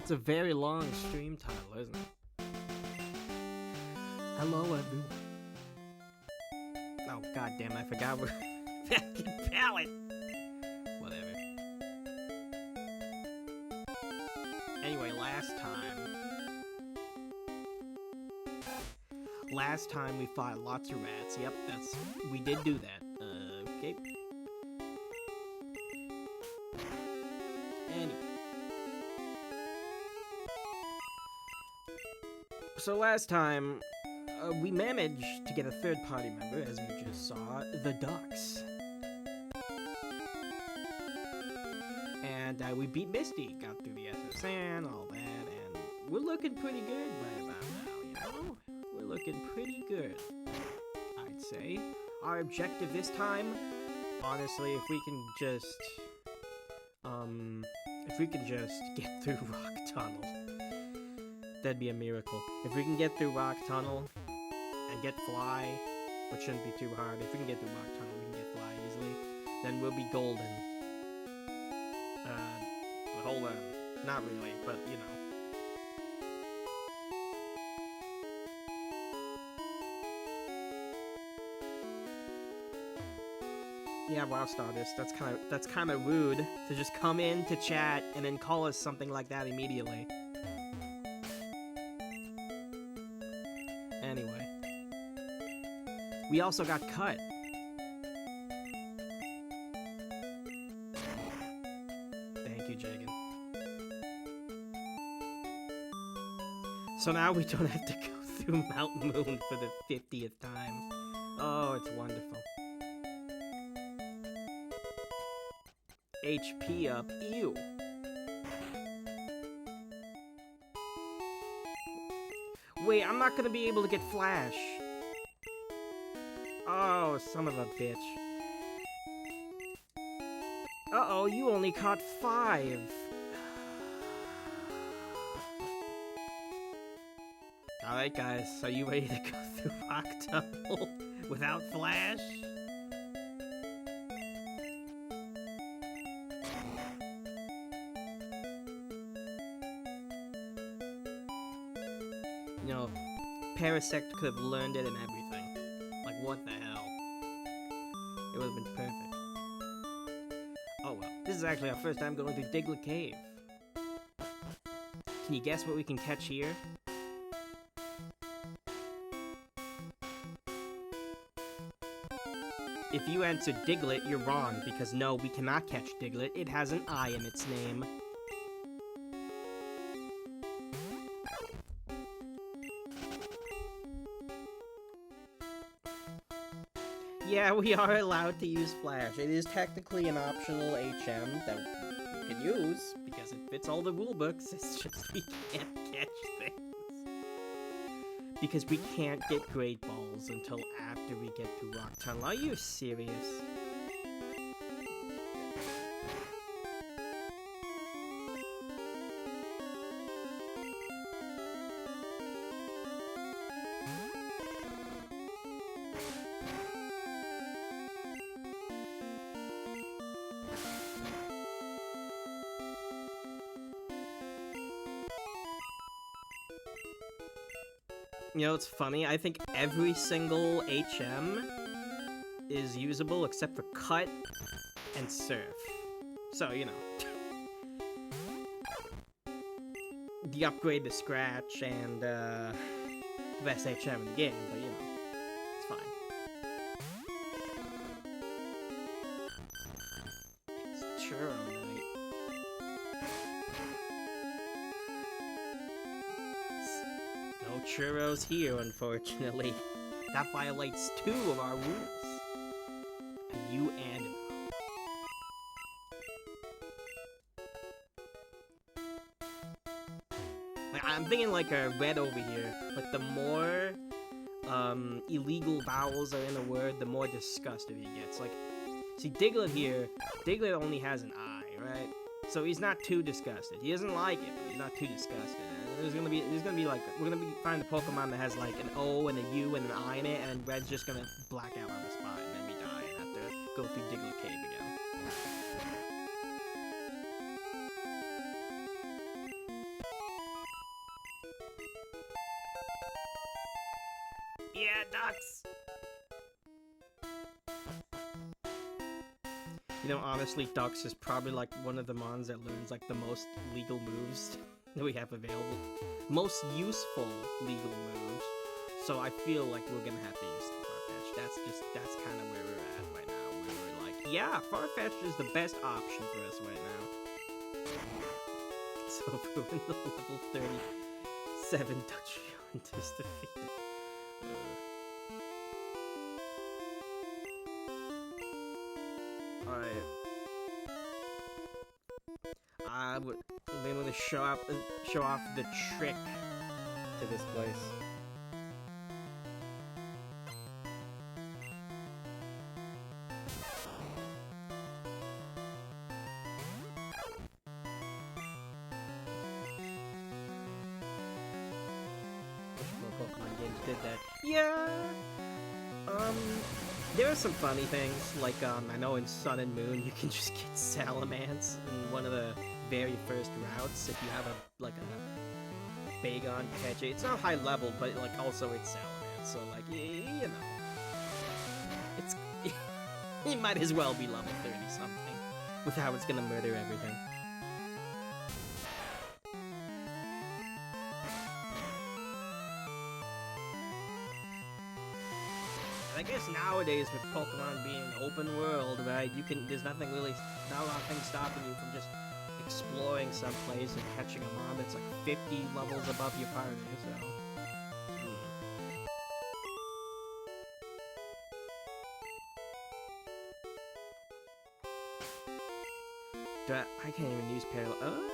It's a very long stream title, isn't it? Hello, everyone. Oh, goddamn! I forgot we're fucking palette. Whatever. Anyway, last time we fought lots of rats. Yep, we did do that. Okay. Anyway. So last time, we managed to get a third-party member, as we just saw, the Ducks. And we beat Misty, got through the SSN, all that, and we're looking pretty good right about now, you know? We're looking pretty good, I'd say. Our objective this time, honestly, if we can just get through Rock Tunnel, that'd be a miracle. If we can get through Rock Tunnel and get Fly, which shouldn't be too hard. If we can get through Rock Tunnel, we can get Fly easily, then we'll be golden. But hold on. Not really, but you know. Yeah, WoW Stardust, that's kind of rude to just come in to chat and then call us something like that immediately. Anyway. We also got cut. Thank you, Jagan. So now we don't have to go through Mount Moon for the 50th time. Oh, it's wonderful. HP up. Ew. Wait, I'm not gonna be able to get Flash. Oh, son of a bitch. Uh-oh, you only caught 5. Alright, guys, are you ready to go through Rock Tunnel without Flash? You know, Parasect could have learned it and everything. Like, what the hell? It would have been perfect. Oh well, this is actually our first time going through Diglett Cave. Can you guess what we can catch here? If you answered Diglett, you're wrong, because no, we cannot catch Diglett. It has an I in its name. Yeah, we are allowed to use Flash. It is technically an optional HM that we can use, because it fits all the rulebooks. It's just we can't catch things. Because we can't get Great Balls until after we get to Rock Tunnel. Are you serious? You know, it's funny, I think every single HM is usable except for Cut and Surf. So, you know. The upgrade to Scratch and, the best HM in the game, but, you know, it's fine. It's Churro Night. No churros here, unfortunately. That violates 2 of our rules. You and like, I'm thinking like a red over here. Like the more illegal vowels are in a word, the more disgusted he gets. Like, see Diglett here, Diglett only has an I, right? So he's not too disgusted. He doesn't like it, but he's not too disgusted. There's gonna be like, we're gonna be find a Pokemon that has like an O and a U and an I in it, and then Red's just gonna black out on the spot, and then we die and have to go through Diglett Cave again. Yeah, ducks! You know, honestly, Ducks is probably like one of the mons that learns like the most legal moves that we have available. Most useful legal moves. So I feel like we're gonna have to use the Farfetch. That's kind of where we're at right now. Where we're like, yeah, Farfetch is the best option for us right now. So if we're in the level 37 Dutch Giantess defeat. Alright. Then we're gonna show off the trick to this place. Wish more Pokemon games did that. Yeah. There are some funny things, like, I know in Sun and Moon you can just get Salamence in one of the very first routes if you have a Bagon catch it. It's not high level, but, like, also it's Salamence, so, like, you know. It's... you might as well be level 30-something with how it's gonna murder everything. I guess nowadays with Pokemon being open world, right, there's nothing really, not a lot of things stopping you from just exploring some place and catching a mon that's like 50 levels above your party, so. I can't even use Paralyze.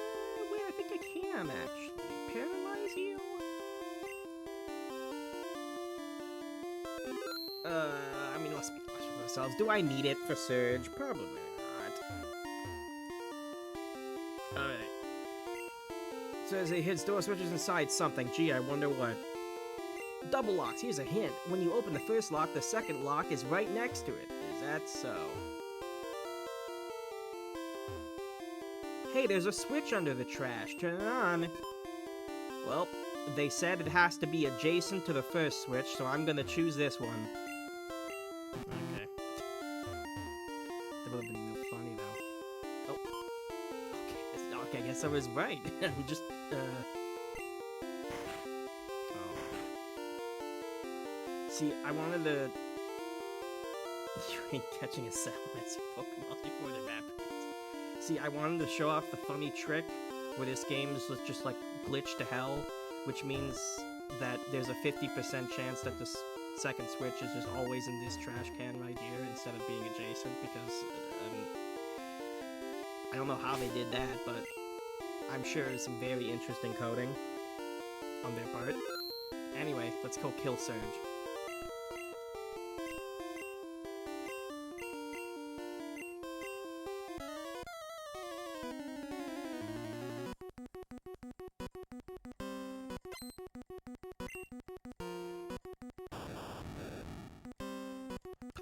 Wait, I think I can actually. Paralyze you? I mean, let's be honest with ourselves. Do I need it for Surge? Probably not. Alright. Says it hits door switches inside something. Gee, I wonder what. Double locks. Here's a hint. When you open the first lock, the second lock is right next to it. Is that so? Hey, there's a switch under the trash. Turn it on. Well, they said it has to be adjacent to the first switch, so I'm gonna choose this one. Okay. That would have been real funny, though. Oh. Okay, I guess I was right. I'm just, Oh. See, I wanted to... You ain't catching a Salamence Pokemon before the map. See, I wanted to show off the funny trick where this game is just like glitched to hell, which means that there's a 50% chance that the second switch is just always in this trash can right here instead of being adjacent, because I don't know how they did that, but I'm sure it's some very interesting coding on their part. Anyway, let's go kill Surge.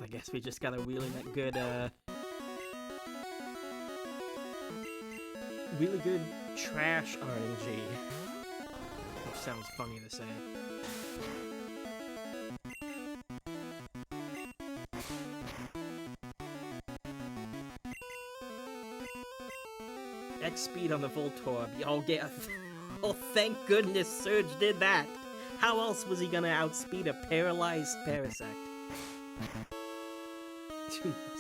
I guess we just got a really good, really good trash RNG. Which sounds funny to say. X speed on the Voltorb. Y'all get. Oh, thank goodness Surge did that. How else was he gonna outspeed a paralyzed Parasect?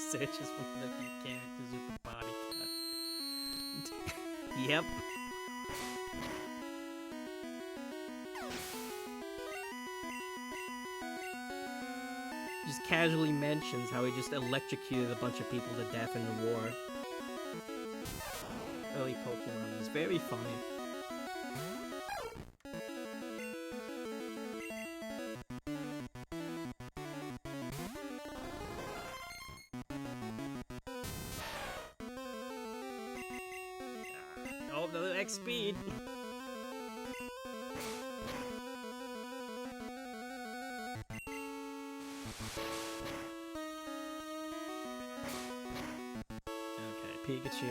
Surge is one of the few characters with the body cut. Yep. Just casually mentions how he just electrocuted a bunch of people to death in the war. Early Pokemon is very funny. Oh, the X speed. Okay, Pikachu.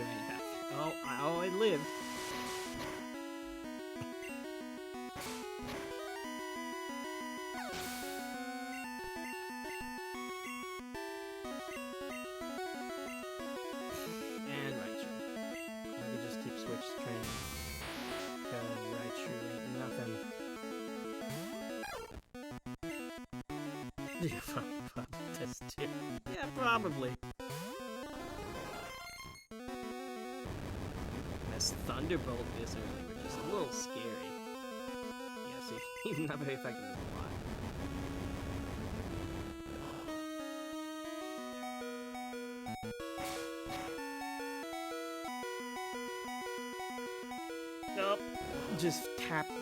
Oh, I lived. switch train. Cause Raichu ain't nothing. You probably test too. Yeah, probably. This Thunderbolt this early, which is a little scary. Yeah, see, he's not very effective in a lot. Nope. Just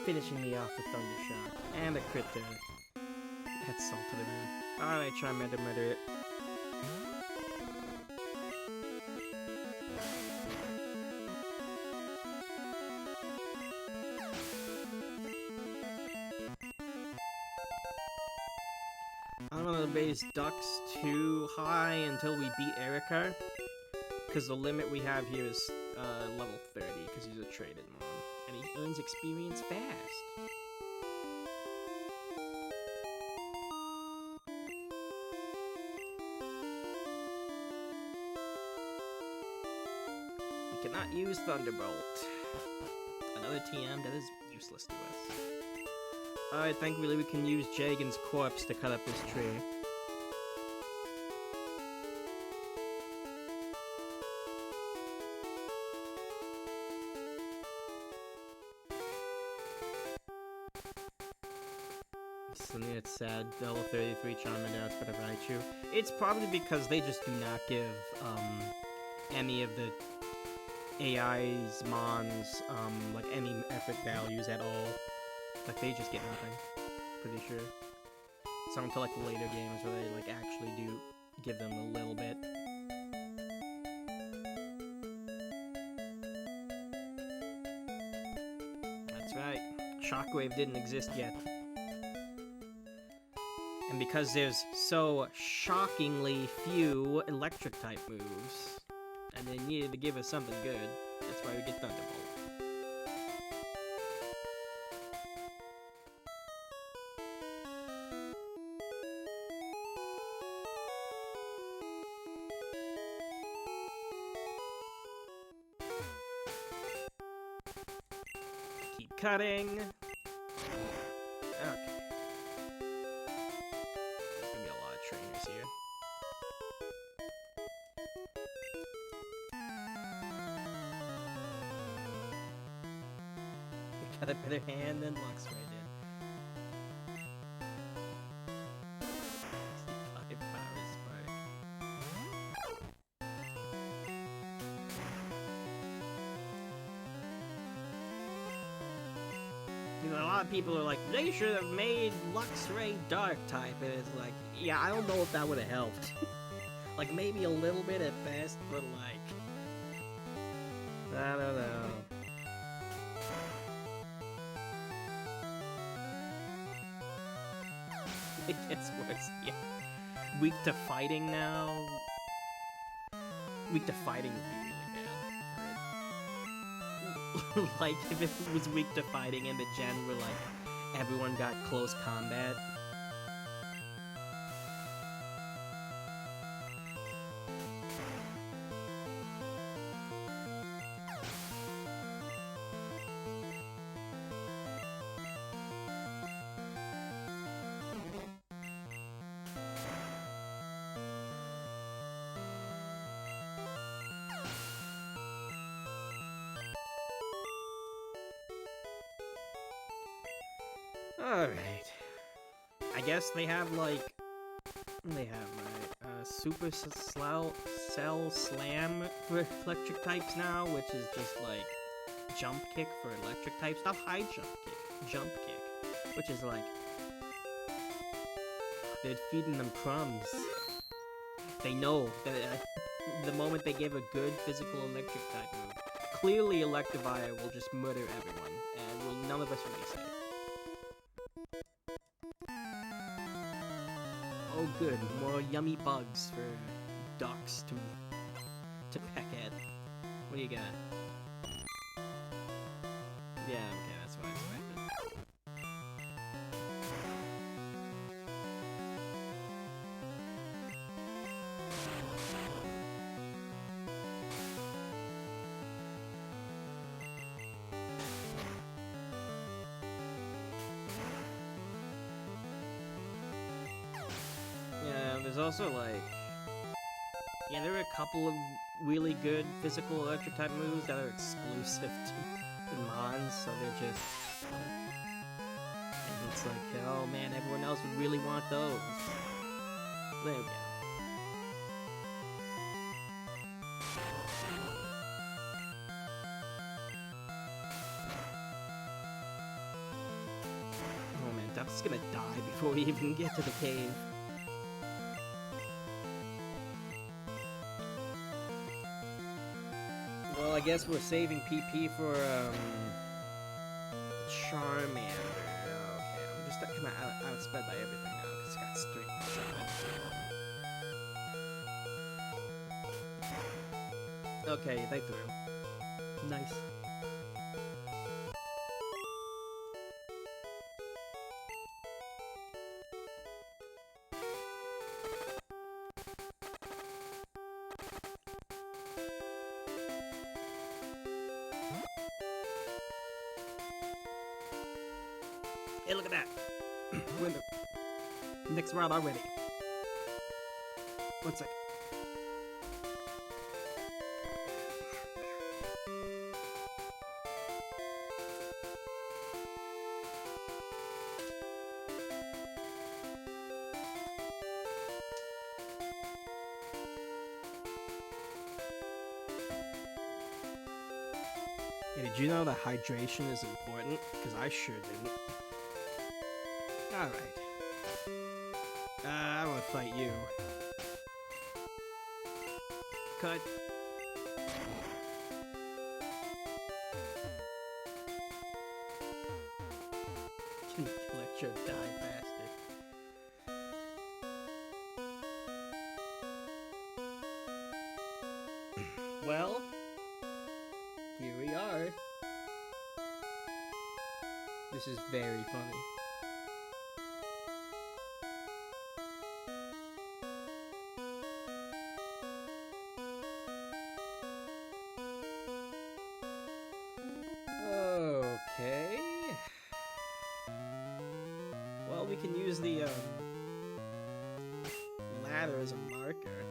finishing me off with Thunder Shock. And a crit to head salt to the moon. Alright, Charmander, murder it. I don't want to base Ducks too high until we beat Erika. Because the limit we have here is level 30, because he's a traded mon. And he earns experience fast. We cannot use Thunderbolt. Another TM that is useless to us. I think really we can use Jagan's corpse to cut up this tree. It's sad, level 33 Charmander outfit of Raichu. It's probably because they just do not give any of the AI's mons like any effort values at all. Like they just get nothing. Pretty sure. So until like later games where they like actually do give them a little bit. That's right. Shockwave didn't exist yet. And because there's so shockingly few electric-type moves, and they needed to give us something good, that's why we get Thunderbolt. Keep cutting. Okay. Trainers here. Got a better hand than Luxray did. 65 power spark. You know, a lot of people are like, they should have made Luxray Dark type, and it's like, yeah, I don't know if that would have helped. Like, maybe a little bit at best, but like, I don't know. It gets worse, yeah. Weak to fighting now. Weak to fighting would be really bad. Like, if it was weak to fighting and the gen were like, everyone got close combat. Alright. I guess they have, like... They have, right? Super Cell Slam for electric types now, which is just, like, Jump Kick for electric types. Not High Jump Kick. Jump Kick. Which is, like... They're feeding them crumbs. They know that the moment they give a good physical electric type move, clearly Electivire will just murder everyone, and none of us will be safe. Oh good, more yummy bugs for ducks to peck at. What do you got? Yeah, okay, that's what I expected. There's also like, yeah, there are a couple of really good physical electric type moves that are exclusive to Mons, so they're just, and it's like, oh man, everyone else would really want those. There we go. Oh man, Duck's gonna die before we even get to the cave. Well, I guess we're saving PP for, Charmander. Okay, I'm just kind of outsped by everything now, because it's got strength 7. Okay, they threw. Nice. Hey, look at that. We're in the next round already. 1 second. Hey, did you know that hydration is important? Because I sure didn't. Alright. I wanna fight you. Cut. Electro die faster. Well, here we are. This is very funny. Okay. Well, we can use the ladder as a marker.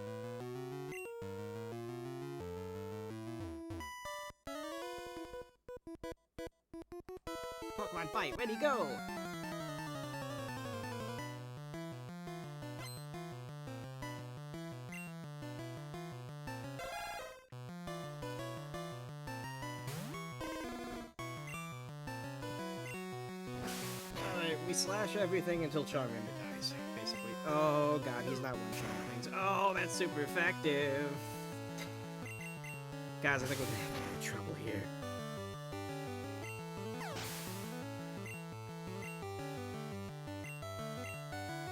Pokemon fight, ready, go! We slash everything until Charmander dies, basically. Oh god, he's not one-shotting things. Oh, that's super effective! Guys, I think we're gonna have trouble here.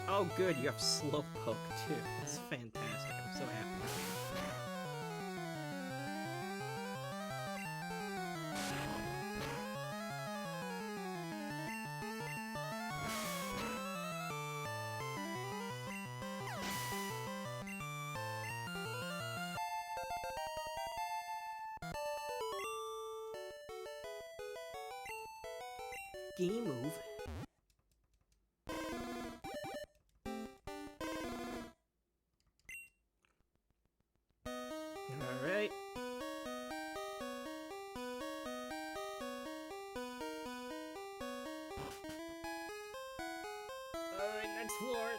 Oh good, you have Slowpoke too. That's fantastic, I'm so happy. Game move. Alright. Alright, next floor.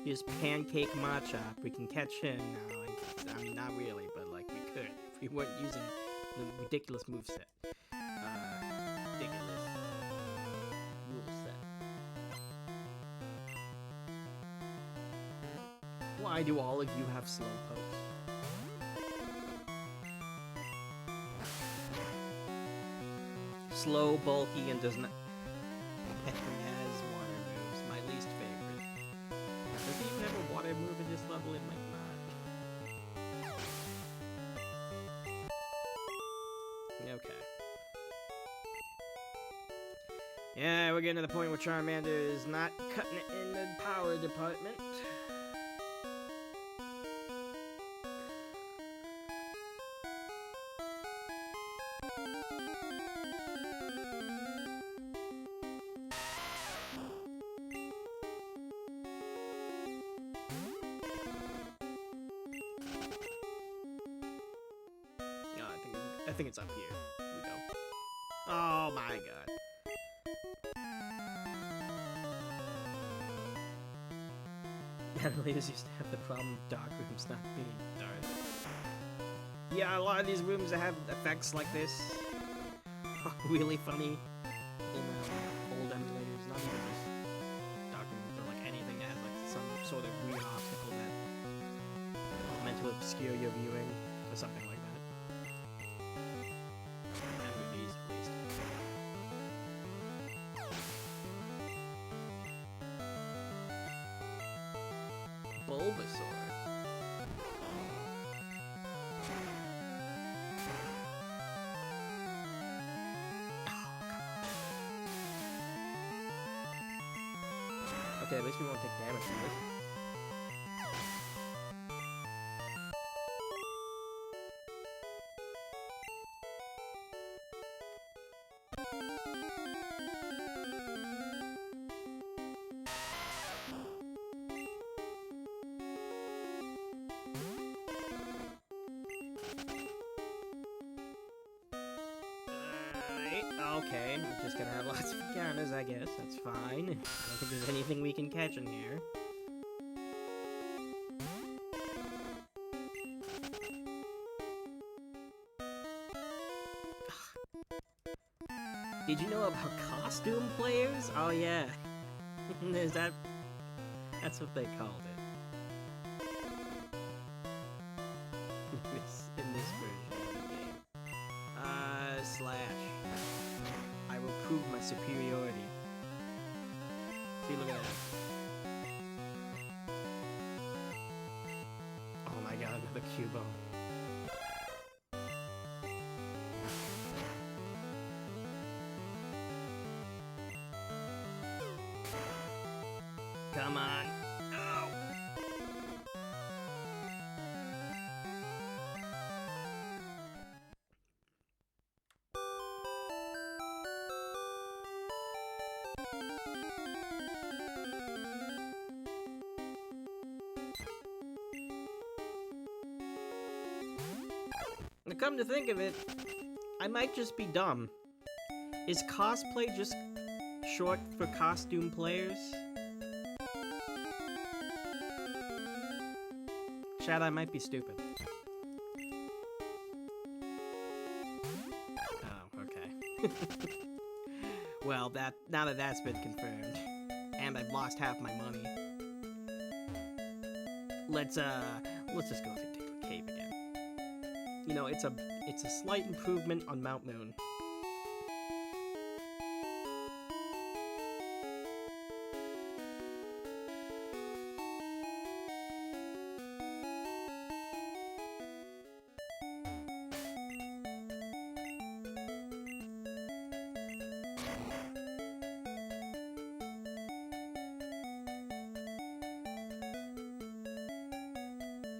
Here's Pancake Machop. We can catch him now. I mean, not really, but like we could if we weren't using the ridiculous moveset. Ridiculous moveset. Why do all of you have Slowpokes? Slow, bulky, and does not. Has water moves. My least favorite. Does he even have a water move at this level? It might not. Okay. Yeah, we're getting to the point where Charmander is not cutting it in the power department. think it's up here. Here we go. Oh my god. Animators used to have the problem of dark rooms not being dark. Yeah, a lot of these rooms that have effects like this are really funny in old emulators, not even just dark rooms, but like anything that has like some sort of weird obstacle that is meant to obscure your viewing or something like that. And with these, at least. Bulbasaur. Okay, at least we won't take damage from this. Okay, we're just gonna have lots of encounters, I guess. That's fine. I don't think there's anything we can catch in here. Did you know about costume players? Oh yeah. Is that... That's what they called it. in this version of the game. Slash. I will prove my superiority. See, look at that. Oh my god, another Cubo. Come on. Oh. Now, come to think of it, I might just be dumb. Is cosplay just short for costume players? Chad, I might be stupid. Oh, okay. Well, now that that's been confirmed, and I've lost half my money, let's just go through Diglett Cave again. You know, it's a slight improvement on Mount Moon.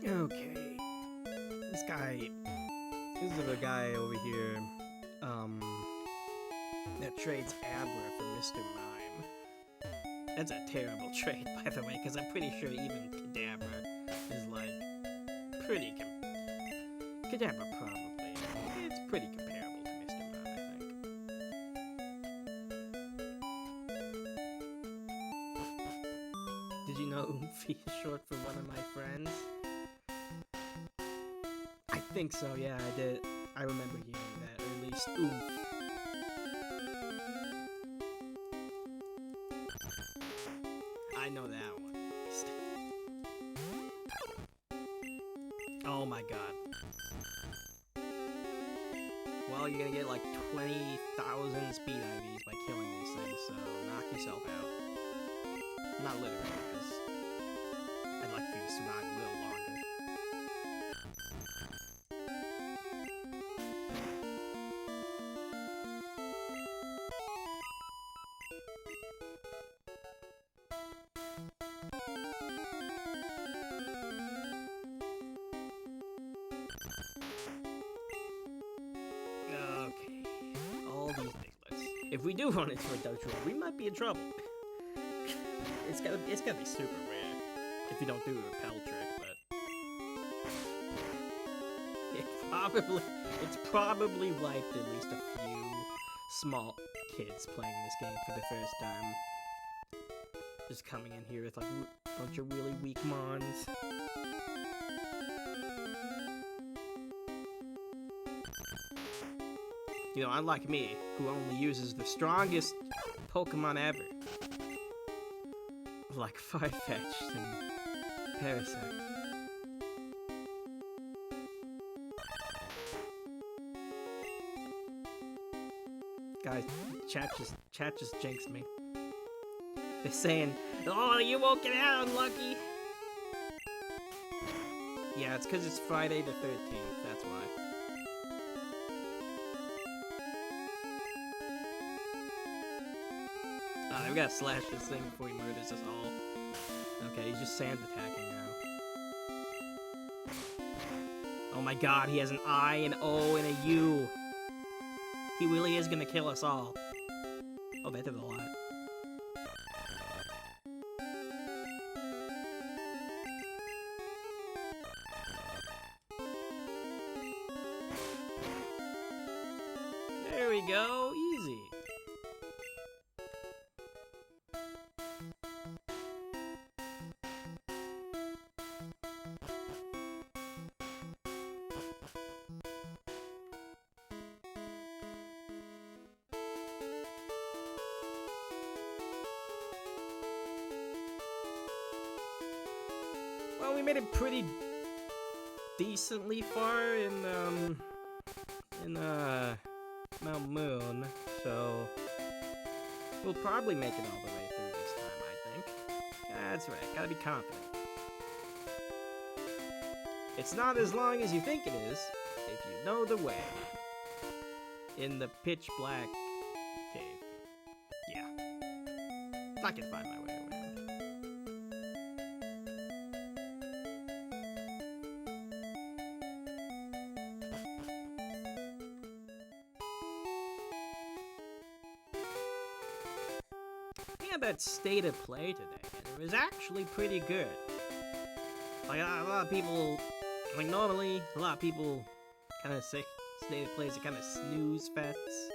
Okay, this is a guy over here, that trades Abra for Mr. Mime. That's a terrible trade, by the way, because I'm pretty sure even Kadabra is, like, pretty Kadabra probably. It's pretty comparable to Mr. Mime, I think. Did you know Oomphy is short for one of my friends? I think so, yeah, I did. I remember hearing that, or at least oomph. I know that one, at least. Oh my god. Well, you're gonna get like 20,000 speed IVs by killing these things, so knock yourself out. Not literally, because I'd like for you to survive a little longer. Okay, all these Digletts. If we do run into a Dojo, we might be in trouble. It's gotta be super rare if you don't do a repel trick, but it it's probably wiped at least a few small kids playing this game for the first time. Just coming in here with like a bunch of really weak mons. You know, unlike me, who only uses the strongest Pokemon ever. Like Farfetch'd and Parasect. Guys, chat just jinxed me. They're saying, "Oh, you won't get out, Unlucky." Yeah, it's because it's Friday the 13th. That's why. Oh, we gotta slash this thing before he murders us all. Okay, he's just sand attacking now. Oh my god, he has an I, an O, and a U. He really is gonna kill us all. Oh, that did a lot. There we go, easy. Well, we made it pretty decently far in Mount Moon, so we'll probably make it all the way through this time, I think. That's right, gotta be confident. It's not as long as you think it is, if you know the way. In the pitch black cave. Yeah. I can find my way around. That state of play today, and it was actually pretty good. Like, a lot of people, like, normally, a lot of people kind of say state of plays are kind of snooze fests,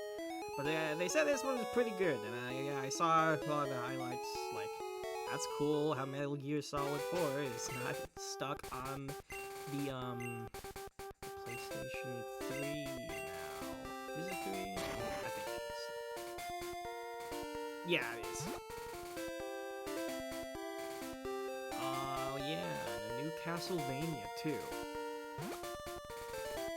but they said this one was pretty good, and I saw a lot of the highlights, like, that's cool how Metal Gear Solid 4 is not stuck on the, PlayStation 3 now. Is it 3? I think it is. Yeah, it is. Castlevania 2.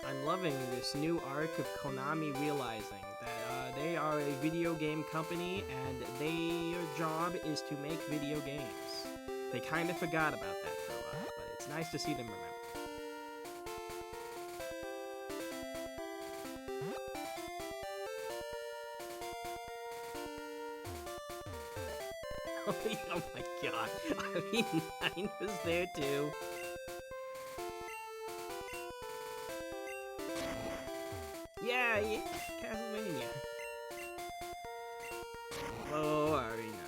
I'm loving this new arc of Konami realizing that they are a video game company and their job is to make video games. They kind of forgot about that for a while, but it's nice to see them remember. Oh my god, RE9 was there too. Yeah, Castlevania. Oh, RE9.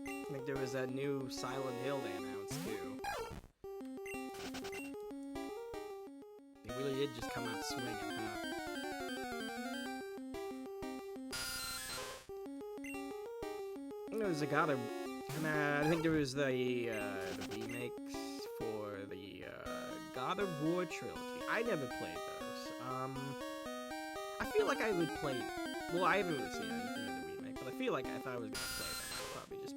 I think there was that new Silent Hill they announced too. They really did just come out swinging, huh? There was a God of... I think there was the remakes for the God of War trilogy. I never played those. I feel like I would play... Well, I haven't really seen anything of the remake, but I feel like if I was gonna play them, I'd probably just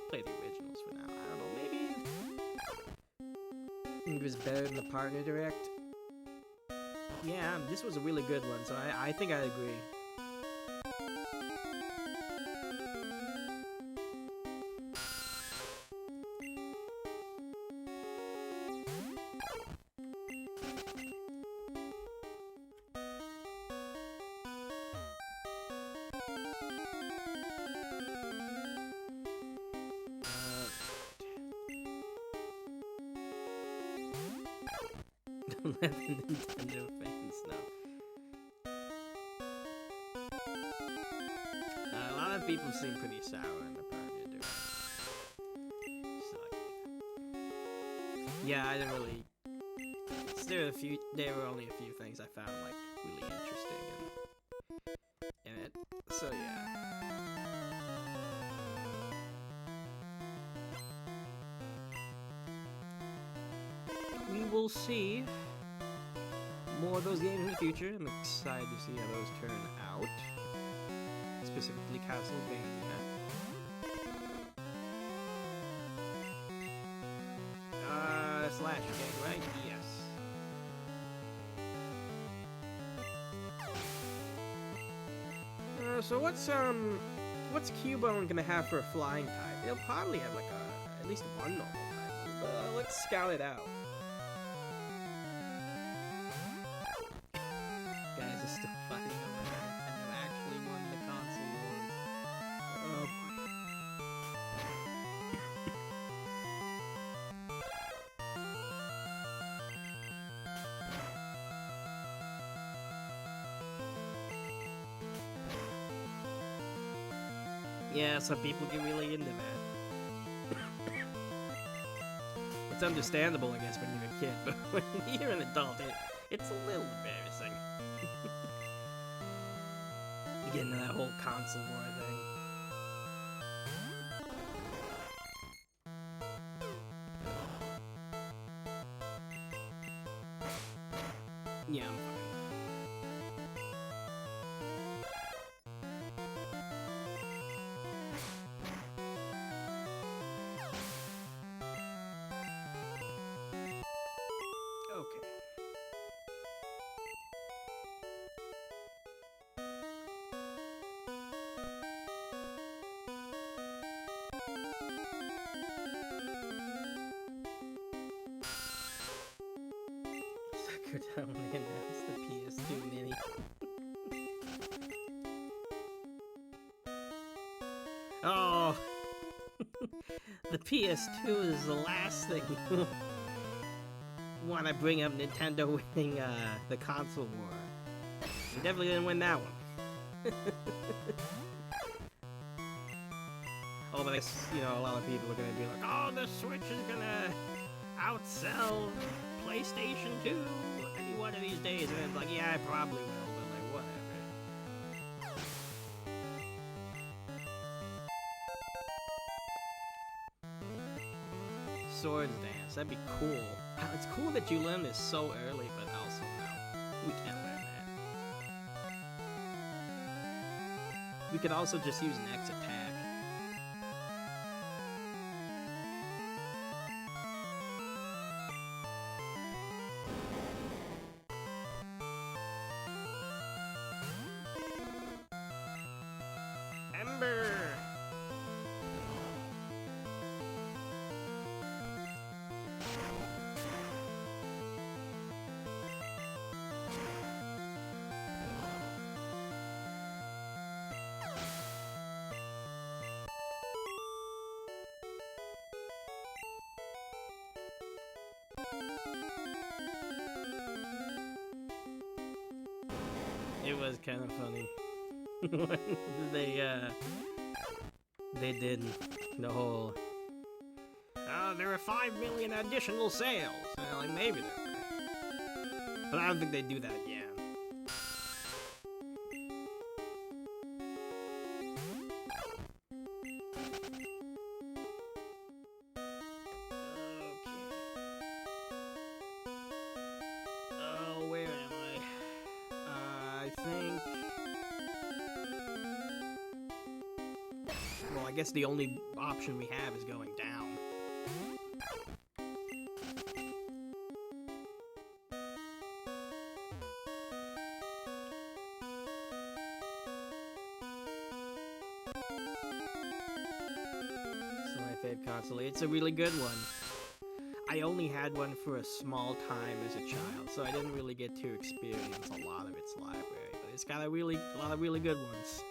play the originals for now. I don't know, maybe... It was better than the Partner Direct. Yeah, this was a really good one, so I think I agree. Let the Nintendo fans know. A lot people seem pretty sour in the project. So, yeah, I didn't really. There were only a few things I found like really interesting in it. So yeah. We will see more of those games in the future. I'm excited to see how those turn out. Specifically Castlevania. Slash game, right? Yes. So what's Cubone gonna have for a flying type? He'll probably have like at least one normal type. Let's scout it out. Guys, it's still fighting over Nintendo actually won the console wars. Oh boy. Yeah, some people get really into that. It's understandable, I guess, when you're a kid, but when you're an adult, it's a little embarrassing. You get into that whole console war thing. Yeah, I'm fine. Okay. Sucker Town announced the PS2 Mini. Oh, the PS2 is the last thing we want to bring up Nintendo winning the console war. We definitely didn't win that one. Oh, but I guess, you know, a lot of people are gonna be like, oh, the Switch is gonna outsell PlayStation 2 any one of these days. And it's like, yeah, I probably will, but like, whatever. Swords Dance, that'd be cool. It's cool that you learn this so early, but also no, we can't learn that. We could also just use an X attack. Ember! It was kind of funny when they did the whole, there are 5 million additional sales. And like, maybe there were, but I don't think they do that again. I guess the only option we have is going down. It's my favorite console. It's a really good one. I only had one for a small time as a child, so I didn't really get to experience a lot of its library, but it's got a lot of really good ones.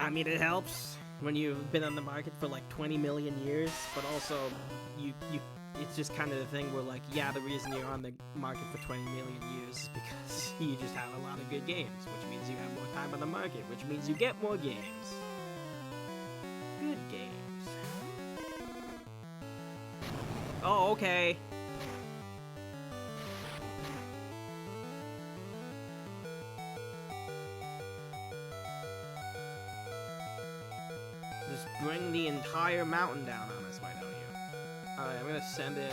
I mean, it helps when you've been on the market for like 20 million years, but also it's just kind of the thing where, like, yeah, the reason you're on the market for 20 million years is because you just have a lot of good games, which means you have more time on the market, which means you get more games. Good games. Oh, okay. Just bring the entire mountain down on us, why don't you? Alright, I'm gonna send in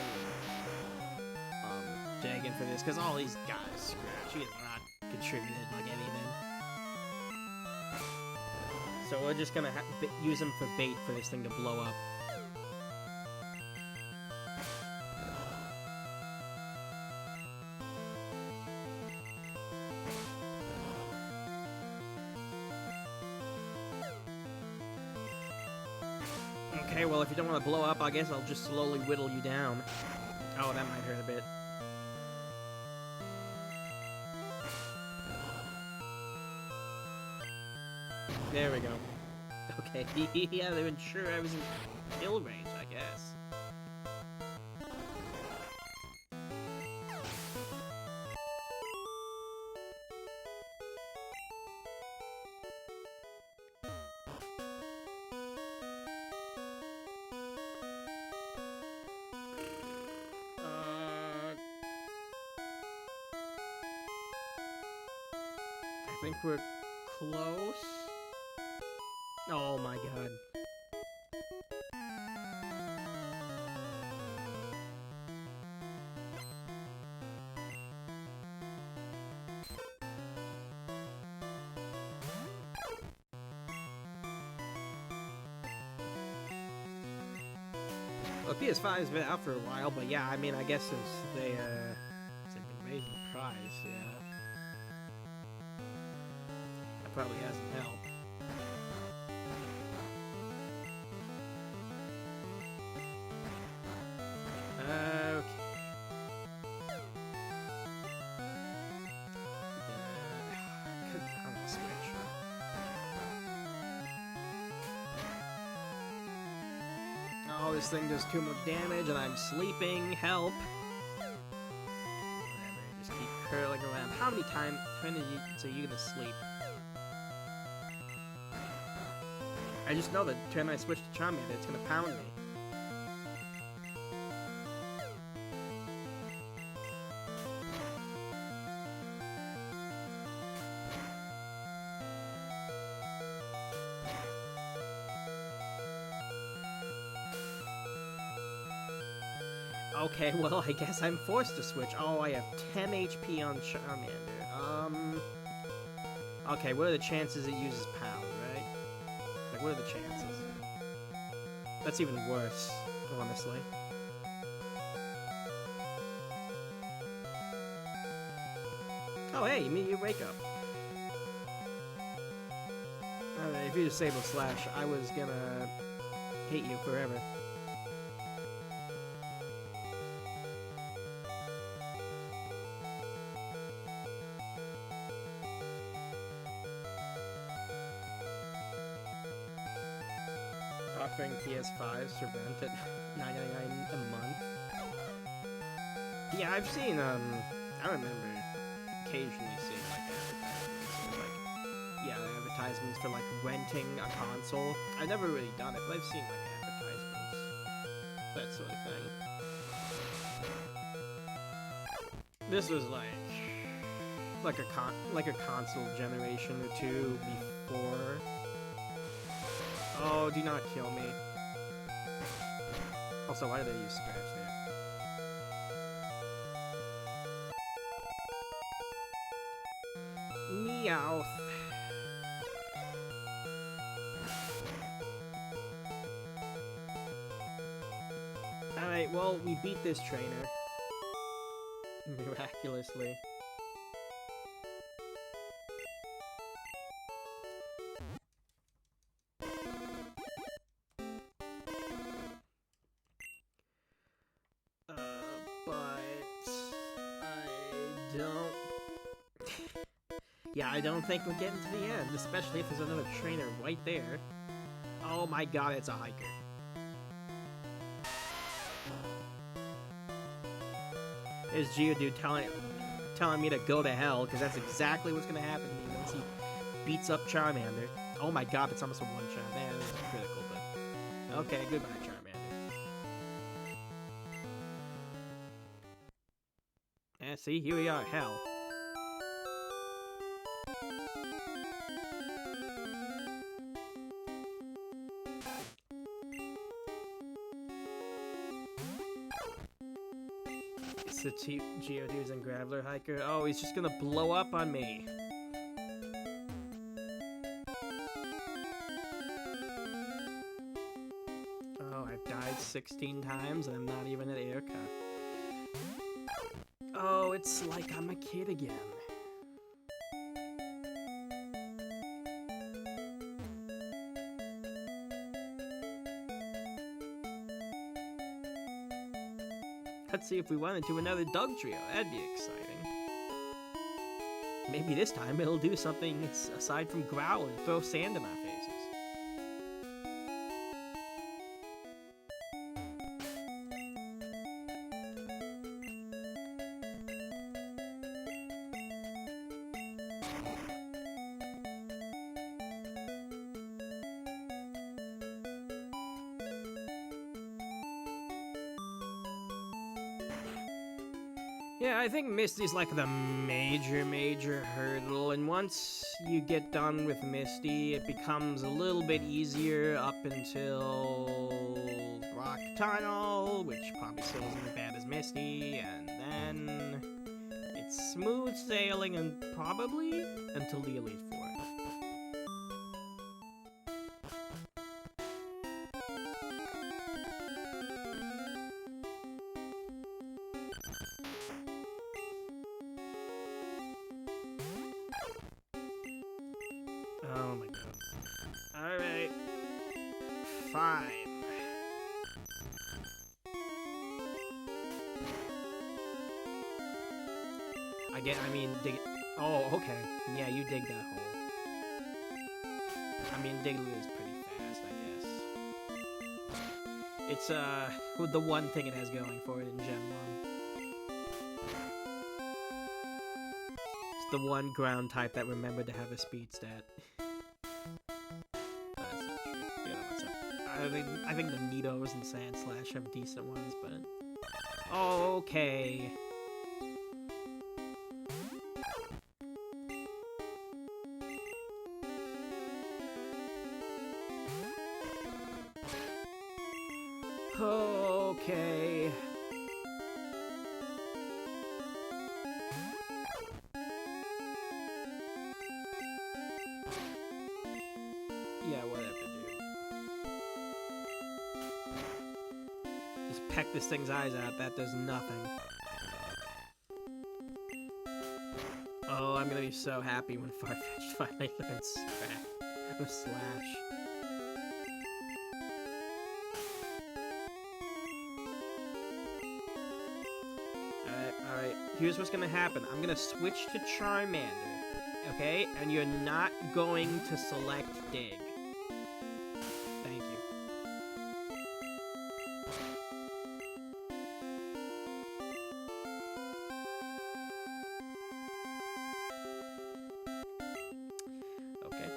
Jagan for this, because all these guys scratch. He has not contributed like anything. So we're just gonna use him for bait for this thing to blow up. Okay, well, if you don't want to blow up, I guess I'll just slowly whittle you down. Oh, that might hurt a bit. There we go. Okay, yeah, they weren't sure I was in kill range, I guess. I think we're close. Oh my god. Well, PS5's been out for a while, but yeah, I mean, I guess since they've been raising the price, yeah. That probably hasn't helped. Okay. I'm gonna switch. Oh, this thing does too much damage and I'm sleeping. Help. Whatever, just keep curling around. How many times are you gonna sleep? I just know that turn I switch to Charmander, it's gonna pound me. Okay, well, I guess I'm forced to switch. Oh, I have 10 HP on Charmander. Okay, what are the chances it uses Pound, right? Like, what are the chances? That's even worse, honestly. Oh, hey, immediate wake up. Alright, if you disable Slash, I was gonna hate you forever. Offering PS5s to rent at $9.99 a month. Yeah, I've seen, I remember occasionally seeing, like, advertisements, or, like, yeah, advertisements for, like, renting a console. I've never really done it, but I've seen, like, advertisements, that sort of thing. This was, like a console generation or two before. Oh, do not kill me. Also, why do they use Scratch there? Meowth. Alright, well, we beat this trainer. Miraculously. Yeah, I don't think we're getting to the end, especially if there's another trainer right there. Oh my god, it's a hiker. There's Geodude telling me to go to hell, because that's exactly what's gonna happen to me once he beats up Charmander. Oh my god, it's almost a one-shot. Man, this is critical, but... Okay, goodbye, Charmander. Yeah, see? Here we are, hell. It's the Geodudes and Graveler Hiker. Oh, he's just gonna blow up on me. Oh, I've died 16 times and I'm not even at Air Cut. Oh, it's like I'm a kid again. Let's see if we run into another Dugtrio. That'd be exciting. Maybe this time it'll do something aside from growl and throw sand in our faces. Yeah, I think Misty's like the major hurdle, and once you get done with Misty, it becomes a little bit easier up until Rock Tunnel, which probably still isn't as bad as Misty, and then it's smooth sailing and probably until the Elite Four. Oh my god. Alright. Fine. Dig it. Oh, okay. Yeah, you dig that hole. I mean, Diglett is pretty fast, I guess. It's, the one thing it has going for it in Gen 1. It's the one ground type that remembered to have a speed stat. I think the Nidos and Sandslash have decent ones, but... Okay. Okay. Yeah, whatever, dude. Just peck this thing's eyes out. That does nothing. Oh, I'm gonna be so happy when Farfetch'd finally learns Slash. Alright. Here's what's gonna happen. I'm gonna switch to Charmander. Okay? And you're not going to select Dig. Thank you. Okay.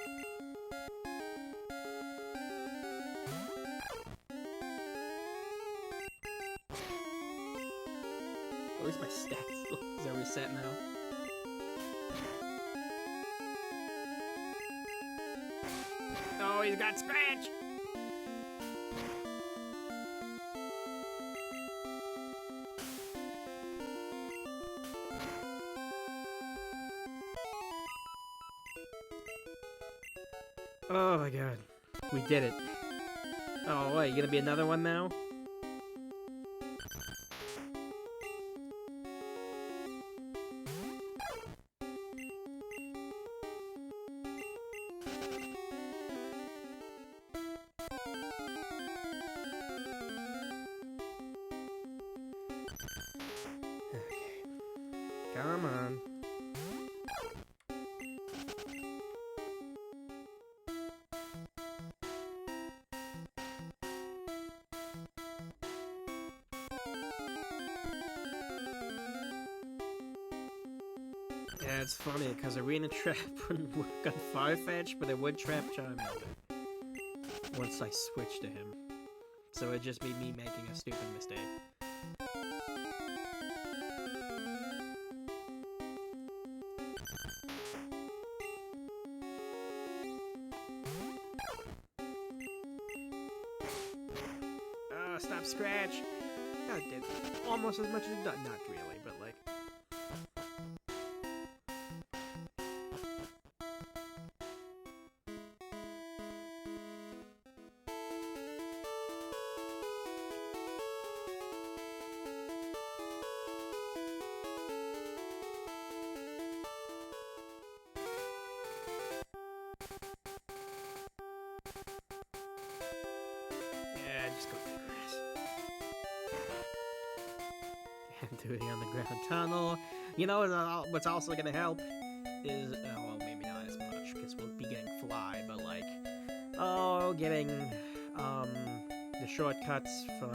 At least my stats are reset now. Oh, he's got Scratch! Oh my god. We did it. Oh, what, you gonna be another one now? Come on. Yeah, it's funny, because Arena Trap wouldn't work on Farfetch, but it would trap Charmander. Once I switched to him. So it'd just be me making a stupid mistake. Stop Scratch! God, did almost as much as it does. Not really, but like... Yeah, just go through the grass. Duty on the ground tunnel. You know what's also gonna help is, well, maybe not as much because we'll be getting Fly, but like, oh, getting the shortcuts from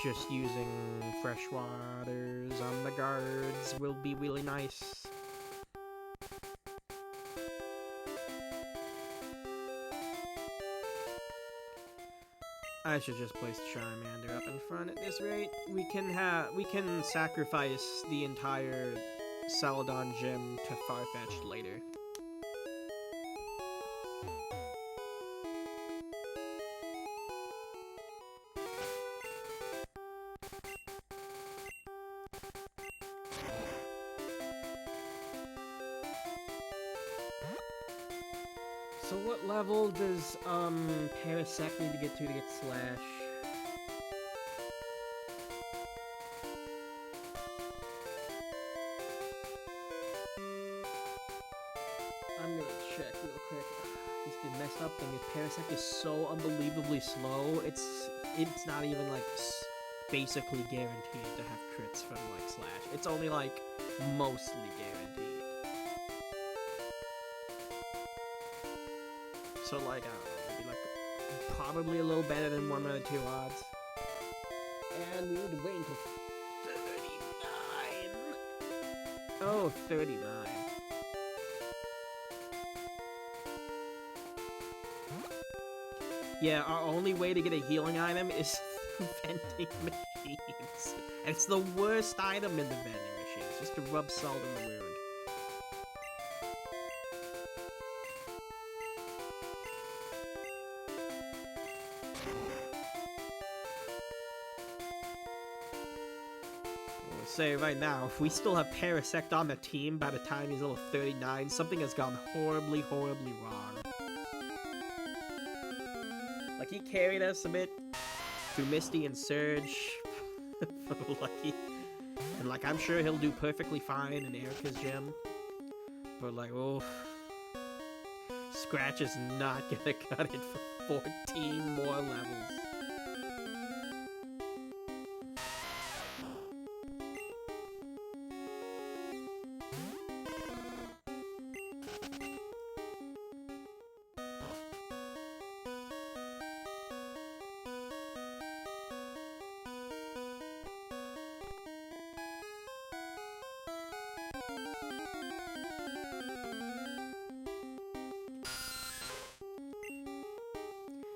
just using freshwaters on the guards will be really nice. I should just place Charmander up in front at this rate. We can sacrifice the entire Celadon gym to Farfetch'd later. So what level does Parasect need to get Slash? I'm gonna check real quick. This the messed up thing is Parasect is so unbelievably slow. It's not even like basically guaranteed to have crits from like Slash. It's only like mostly guaranteed. So like, I don't know, maybe like probably a little better than 1 out of 2 odds. And we need to wait until 39. Oh, 39. Yeah, our only way to get a healing item is through vending machines. And it's the worst item in the vending machines, just to rub salt in the wound. Say right now, if we still have Parasect on the team by the time he's level 39, something has gone horribly, horribly wrong. Like, he carried us a bit through Misty and Surge for Lucky. And, like, I'm sure he'll do perfectly fine in Erica's gym. But, like, oh... Scratch is not gonna cut it for 14 more levels.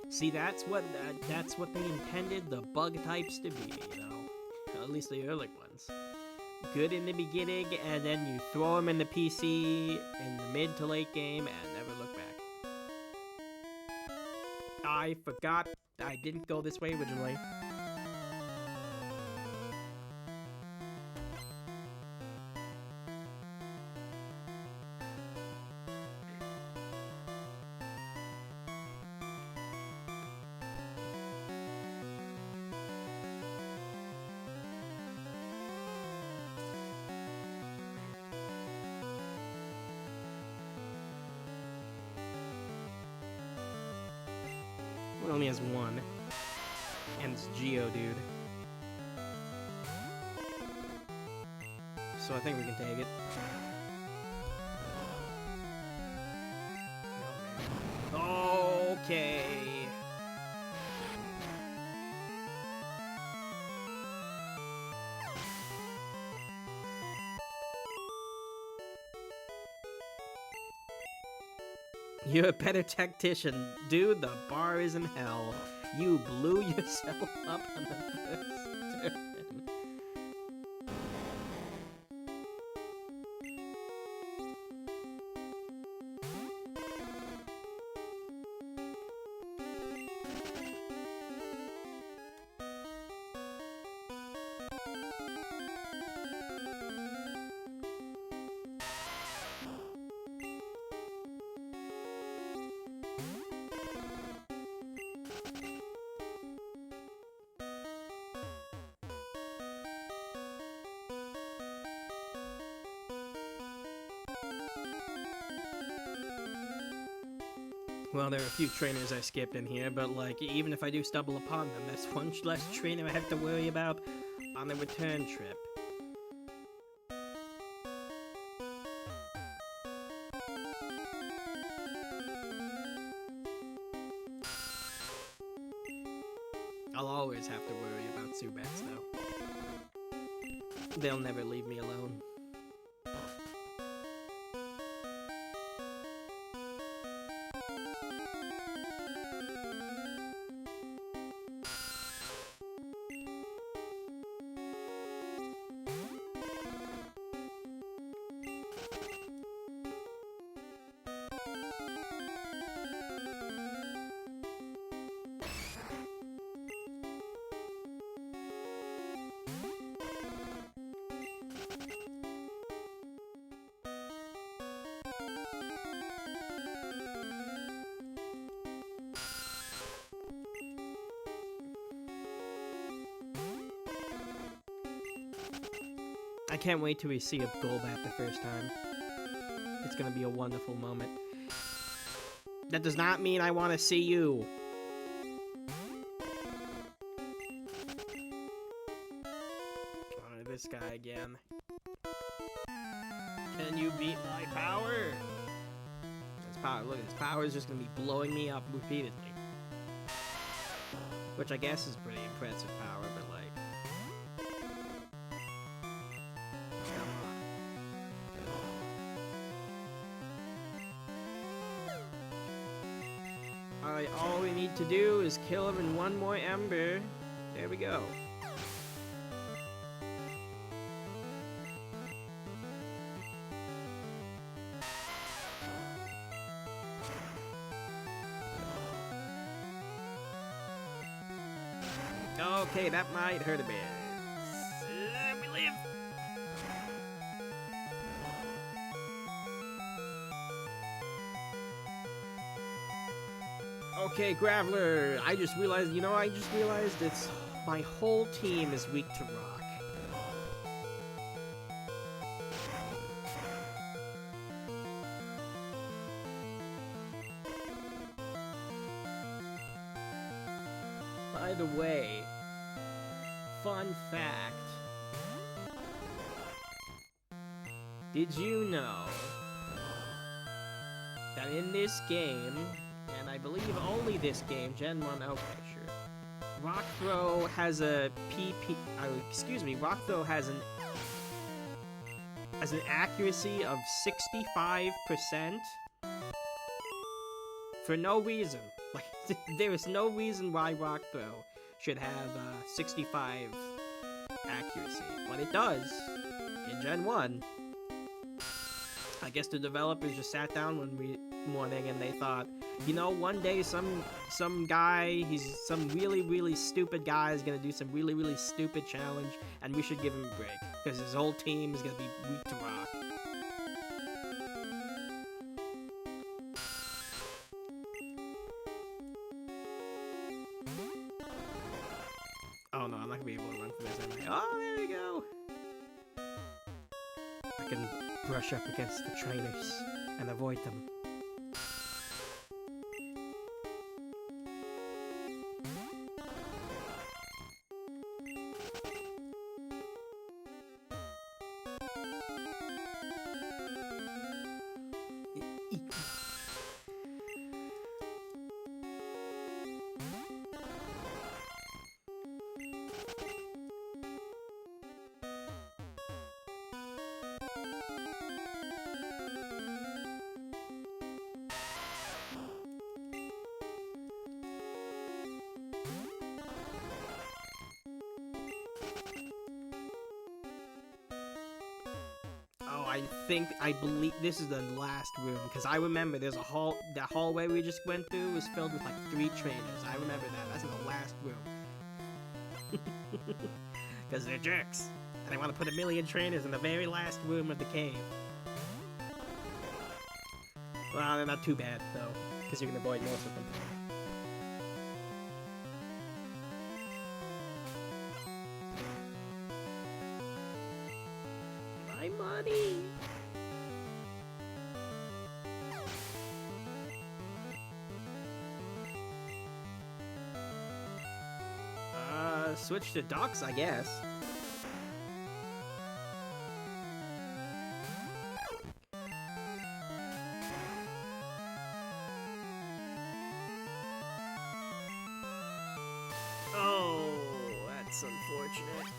See, that's what they intended the bug types to be, you know? At least the early ones. Good in the beginning, and then you throw them in the PC in the mid to late game and never look back. I forgot I didn't go this way originally. It only has one. And it's Geodude. So I think we can take it. Okay. You're a better tactician. Dude, the bar is in hell. You blew yourself up on the first turn. Well, there are a few trainers I skipped in here, but like, even if I do stumble upon them, that's one less trainer I have to worry about on the return trip. I'll always have to worry about Zubats, though. They'll never leave me alone. I can't wait till we see a Golbat the first time. It's gonna be a wonderful moment. That does not mean I want to see you. Oh, this guy again. Can you beat my power? His power, look, his power is just gonna be blowing me up repeatedly. Which I guess is pretty impressive power, but like... Alright, all we need to do is kill him in one more ember. There we go. Okay, that might hurt a bit. Let me live. Okay, Graveler, I just realized it's my whole team is weak to rock. By the way, fun fact. Did you know that in this game, and I believe only this game, Gen 1, okay, sure. Rock Throw has a Rock Throw has an accuracy of 65% for no reason. Like, there is no reason why Rock Throw should have 65 accuracy, but it does in Gen 1. I guess the developers just sat down one morning and they thought, you know, one day some guy, some really stupid guy is gonna do some really stupid challenge, and we should give him a break because his whole team is gonna be weak to rock. Oh no, I'm not gonna be able to run for this anyway. Oh, there we go. I can brush up against the trainers and avoid them. I believe this is the last room, because I remember there's that hallway we just went through was filled with like 3 trainers. I remember that. That's in the last room. Because they're jerks. And they want to put 1,000,000 trainers in the very last room of the cave. Well, they're not too bad, though, because you can avoid most of them. My money! Switch to docks, I guess. Oh, that's unfortunate.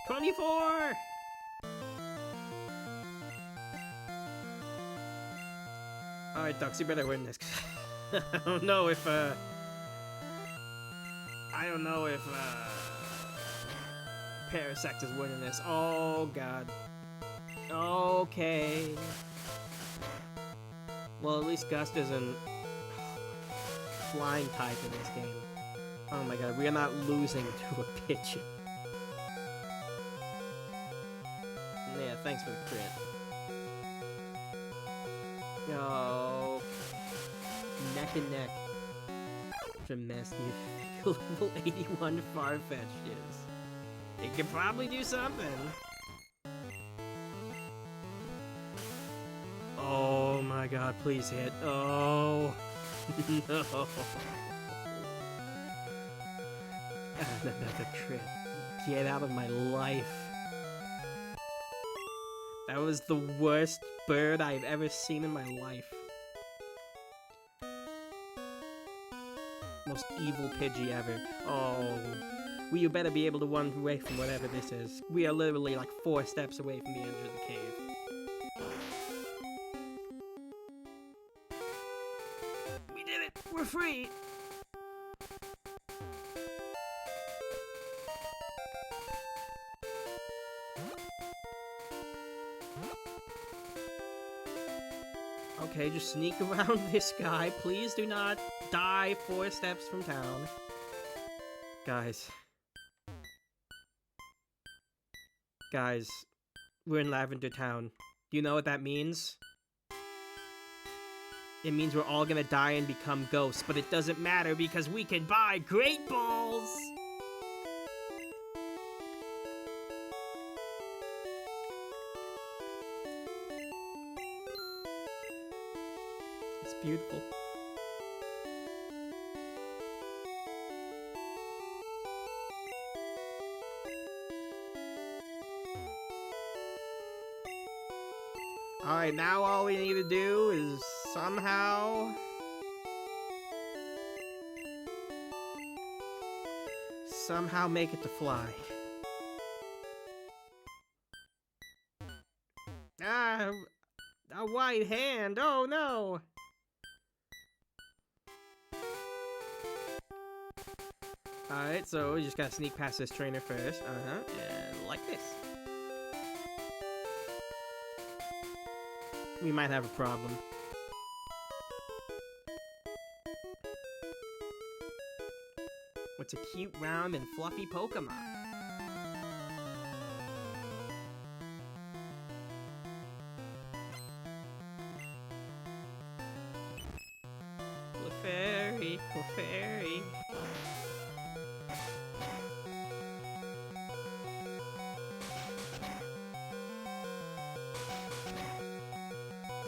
'24! Alright, Ducks, you better win this. I don't know if, Parasect is winning this. Oh, God. Okay. Well, at least Gust isn't flying type in this game. Oh my God, we are not losing to a Pidgey. Yeah, thanks for the crit. Oh, neck and neck. Tremendous level 81 Farfetch'd is. It could probably do something. Oh my God, please hit. Oh, no. Another crit. Get out of my life. That was the worst bird I've ever seen in my life. Most evil Pidgey ever. Oh. Well, you better be able to run away from whatever this is. We are literally like 4 steps away from the edge of the cave. We did it! We're free! Okay, just sneak around this guy. Please do not die 4 steps from town. Guys. Guys, we're in Lavender Town. Do you know what that means? It means we're all gonna die and become ghosts, but it doesn't matter because we can buy Great Balls! It's beautiful. Alright, now all we need to do is somehow make it to fly. Ah, a white hand, oh no! Alright, so we just gotta sneak past this trainer first, like this. We might have a problem. What's a cute, round, and fluffy Pokemon? Clefairy, Clefairy.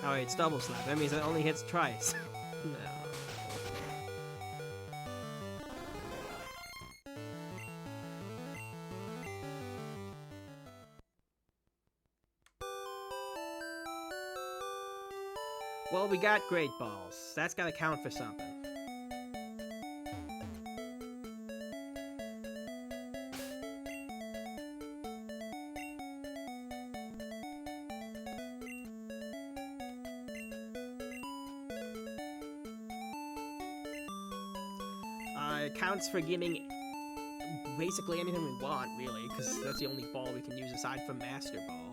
Oh, it's double slap. That means it only hits twice. No. Well, we got Great Balls. That's gotta count for something. It counts for giving basically anything we want, really, because that's the only ball we can use aside from Master Ball.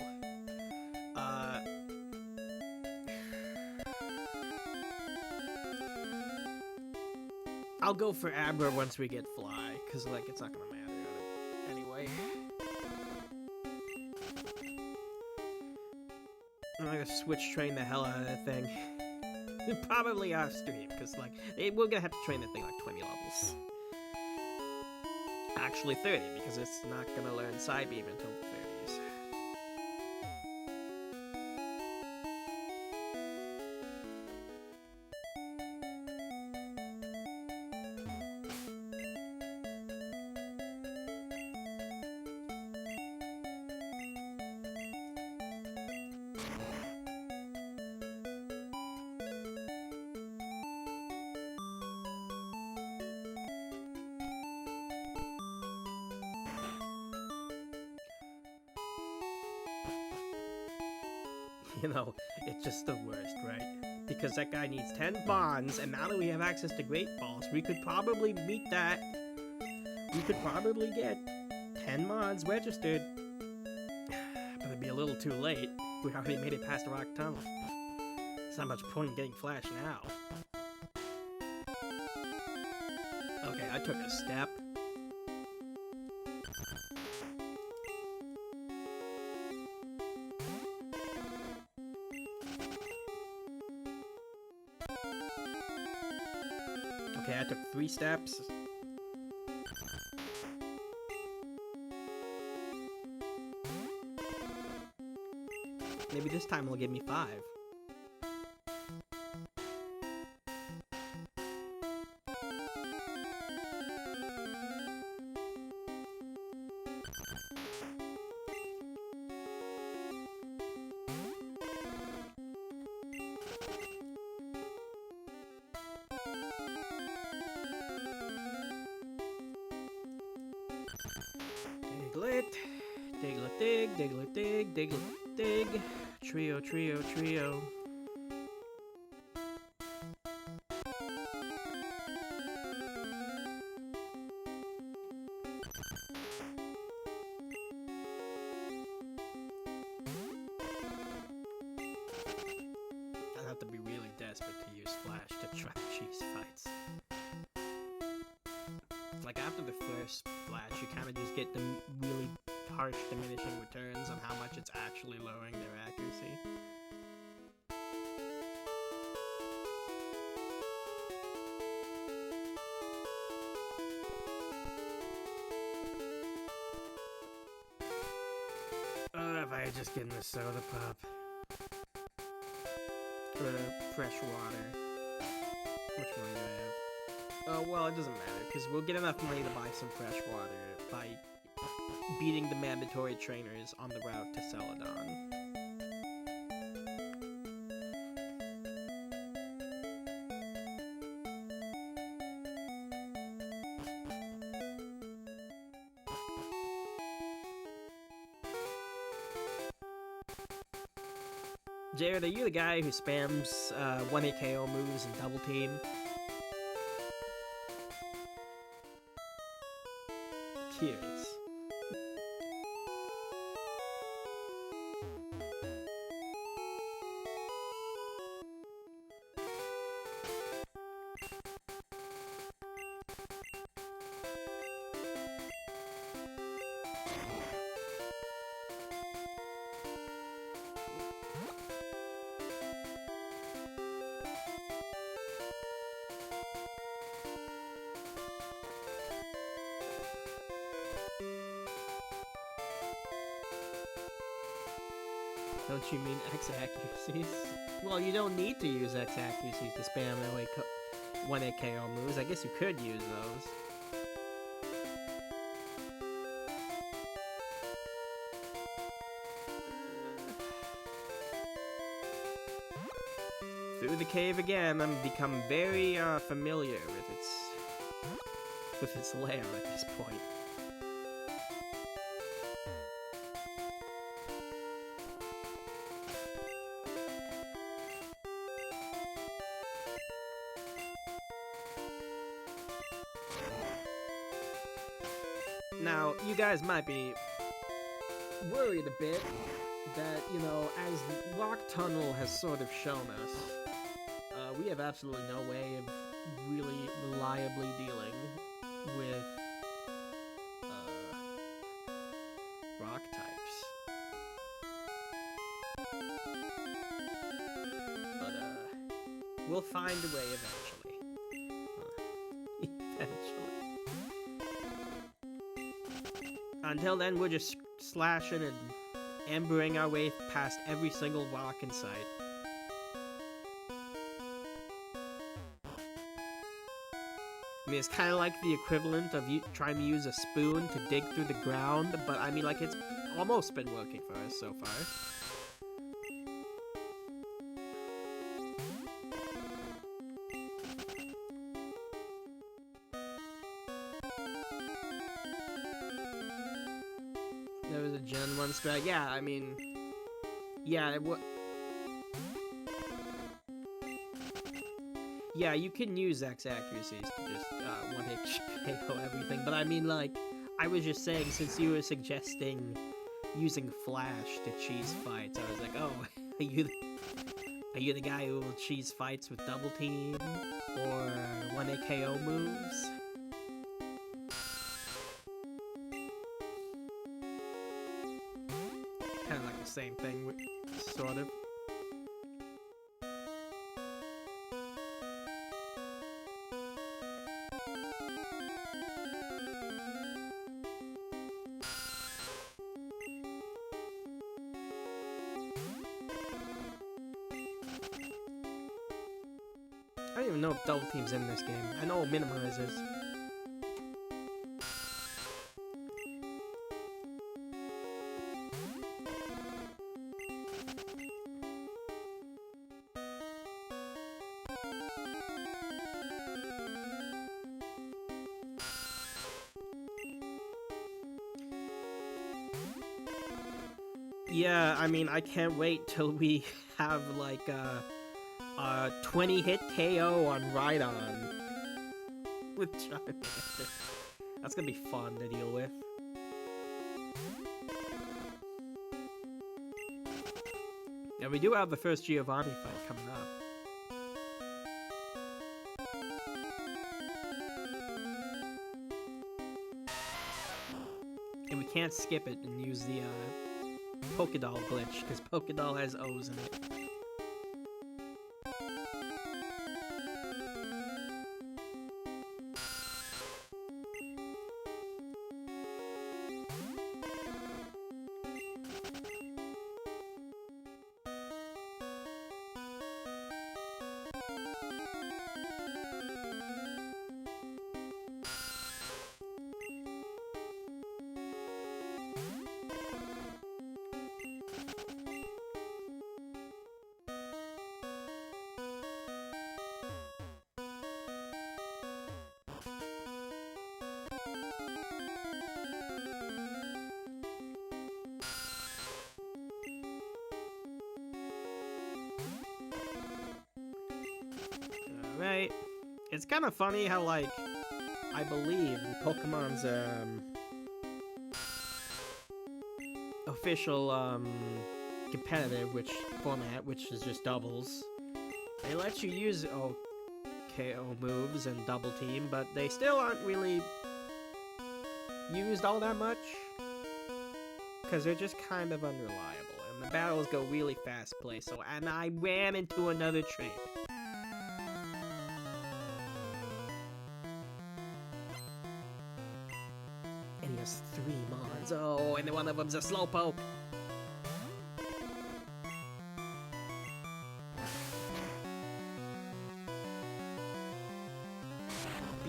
I'll go for Abra once we get Fly, because, like, it's not gonna matter anyway. I'm gonna switch train the hell out of that thing. Probably off stream, because, like, we're gonna have to train that thing like 20 levels. Actually 30, because it's not gonna learn Psybeam until the 30s. You know, it's just the worst, right? Because that guy needs 10 bonds, and now that we have access to Great Balls, we could probably meet that. We could probably get 10 mods registered. But it'd be a little too late. We already made it past the Rock Tunnel. There's not much point in getting Flash now. Okay, I took a step. Okay, I took 3 steps. Maybe this time will give me 5. Diglett, Diglett dig, Diglett dig, Diglett dig. Trio, trio, trio. I'd have to be really desperate to use Flash to try to cheese fights. Like, after the first Flash, you kind of just get the really harsh diminishing returns on how much it's actually lowering their accuracy. If I had just given the soda pop. Or fresh water. Which one do I have? Oh, well, it doesn't matter, because we'll get enough money to buy some fresh water by beating the mandatory trainers on the route to Celadon. Jared, are you the guy who spams 1-hit KO moves and double team? Curious. Don't you mean X accuracies? Well, you don't need to use X accuracies to spam away 1-hit KO moves. I guess you could use those. Through the cave again. I'm become very familiar with its layout at this point. Now, you guys might be worried a bit that, you know, as Rock Tunnel has sort of shown us, we have absolutely no way of really reliably dealing with rock types. But we'll find a way eventually. Eventually. Until then, we're just slashing and ambering our way past every single rock in sight. I mean, it's kind of like the equivalent of you trying to use a spoon to dig through the ground, but I mean, like, it's almost been working for us so far. There was a Gen 1 strike. Yeah, I mean, yeah, yeah, you can use X accuracies to just one-hit KO everything, but I mean, like, I was just saying, since you were suggesting using Flash to cheese fights, I was like, oh, are you the guy who will cheese fights with Double Team or one-hit KO moves? Kind of like the same thing, sort of. I don't even know if Double Team's in this game. I know Minimize is. Yeah, I mean, I can't wait till we have, like, a 20-hit KO on Rhydon with Charmander. That's gonna be fun to deal with. And we do have the first Giovanni fight coming up. And we can't skip it and use the Pokédoll glitch, because Pokédoll has O's in it. Right. It's kind of funny how, like, I believe in Pokemon's official competitive format, which is just doubles, they let you use KO moves and Double Team, but they still aren't really used all that much, because they're just kind of unreliable, and the battles go really fast-paced. And I ran into another train. And he has 3 Mons. Oh, and one of them's a Slowpoke.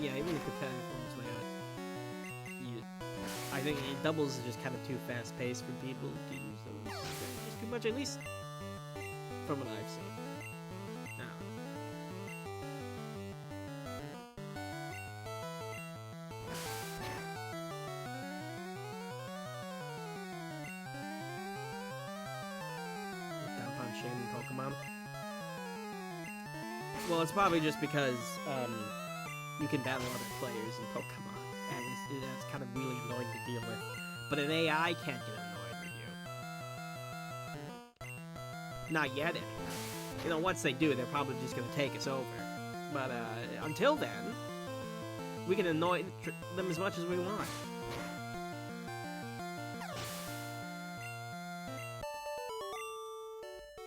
Yeah, even the competitive ones, I think doubles is just kind of too fast-paced for people to use those. It's too much, at least from what I've seen. Pokemon. Well, it's probably just because you can battle other players in Pokemon. that's kind of really annoying to deal with. But an AI can't get annoyed with you. Not yet, anyway. You know, once they do, they're probably just gonna take us over. But until then, we can annoy them as much as we want.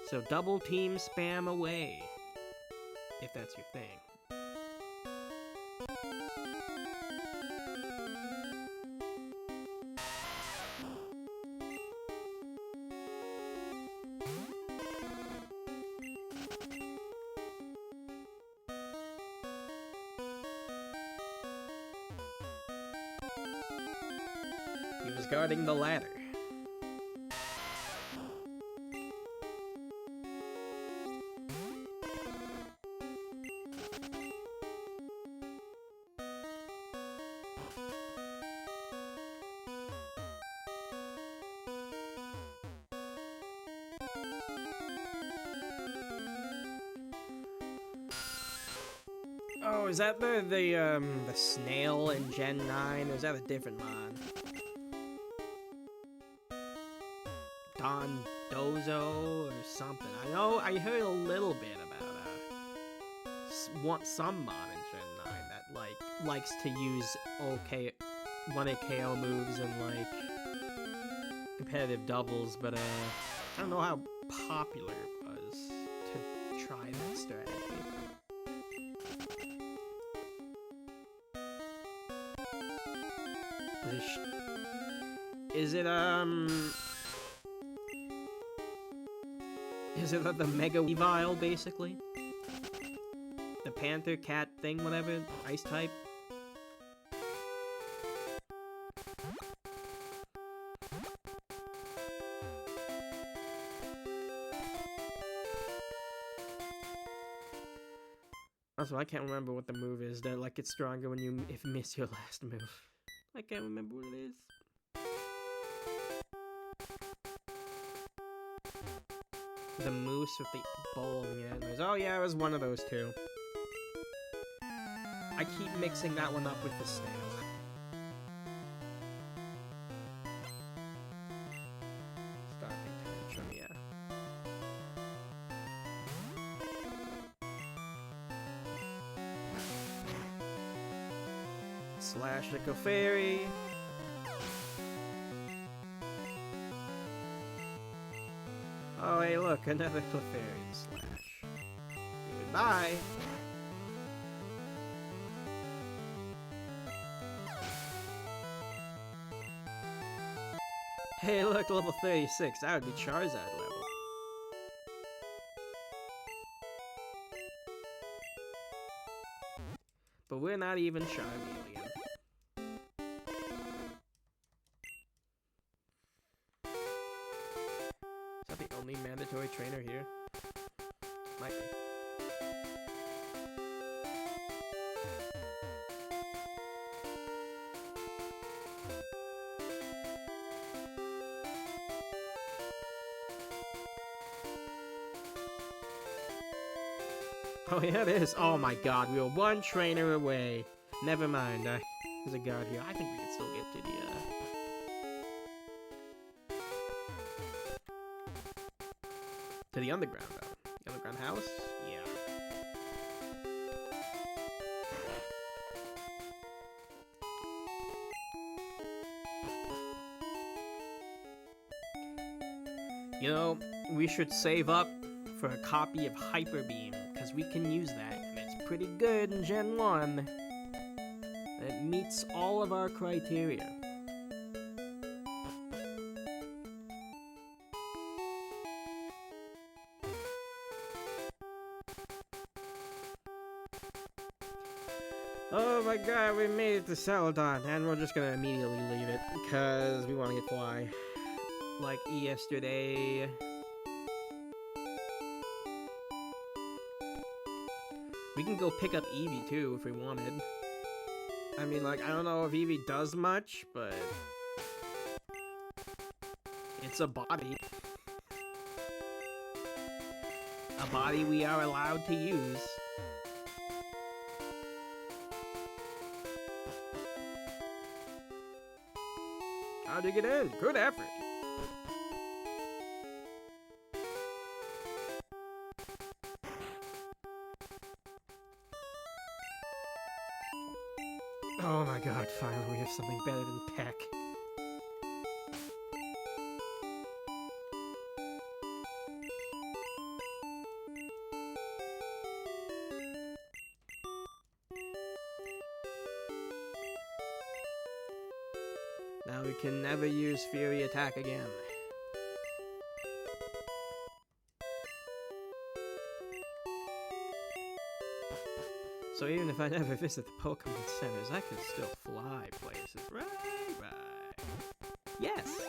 So double team spam away, if that's your thing. He was guarding the ladder. Oh, is that the snail in Gen 9, or is that a different mod? Don Dozo or something. I heard a little bit about some mod in Gen 9 that likes to use 1-hit KO moves and like competitive doubles, but I don't know how popular it was to try that strategy. Is it the Mega Weavile, basically? The Panther, Cat thing, whatever? Ice type? Also, I can't remember what the move is that like it's stronger when you miss your last move. I can't remember what it is. The moose with the bowling antlers. Oh yeah, it was one of those two. I keep mixing that one up with the snail. Stopping tantrum, yeah. Slash like a fairy. Oh, hey, look, another Clefairy slash. Goodbye. Hey, look, level 36. That would be Charizard level. But we're not even Charmeleon. Is that the only mandatory trainer here? Might be. Oh yeah, it is. Oh my god, we were one trainer away. Never mind, there's a guard here. I think we can still get to the underground, though. The underground house? Yeah. You know, we should save up for a copy of Hyper Beam, because we can use that, and it's pretty good in Gen 1. It meets all of our criteria. Oh my god, we made it to Celadon, and we're just gonna immediately leave it, because we want to get fly. Like yesterday. We can go pick up Eevee too if we wanted. I mean, like, I don't know if Eevee does much, but it's a body. A body we are allowed to use. How'd you get in? Good effort. Oh my god, finally we have something better than Peck. Now we can never use Fury Attack again. So even if I never visit the Pokemon centers, I can still fly places. Right. Yes!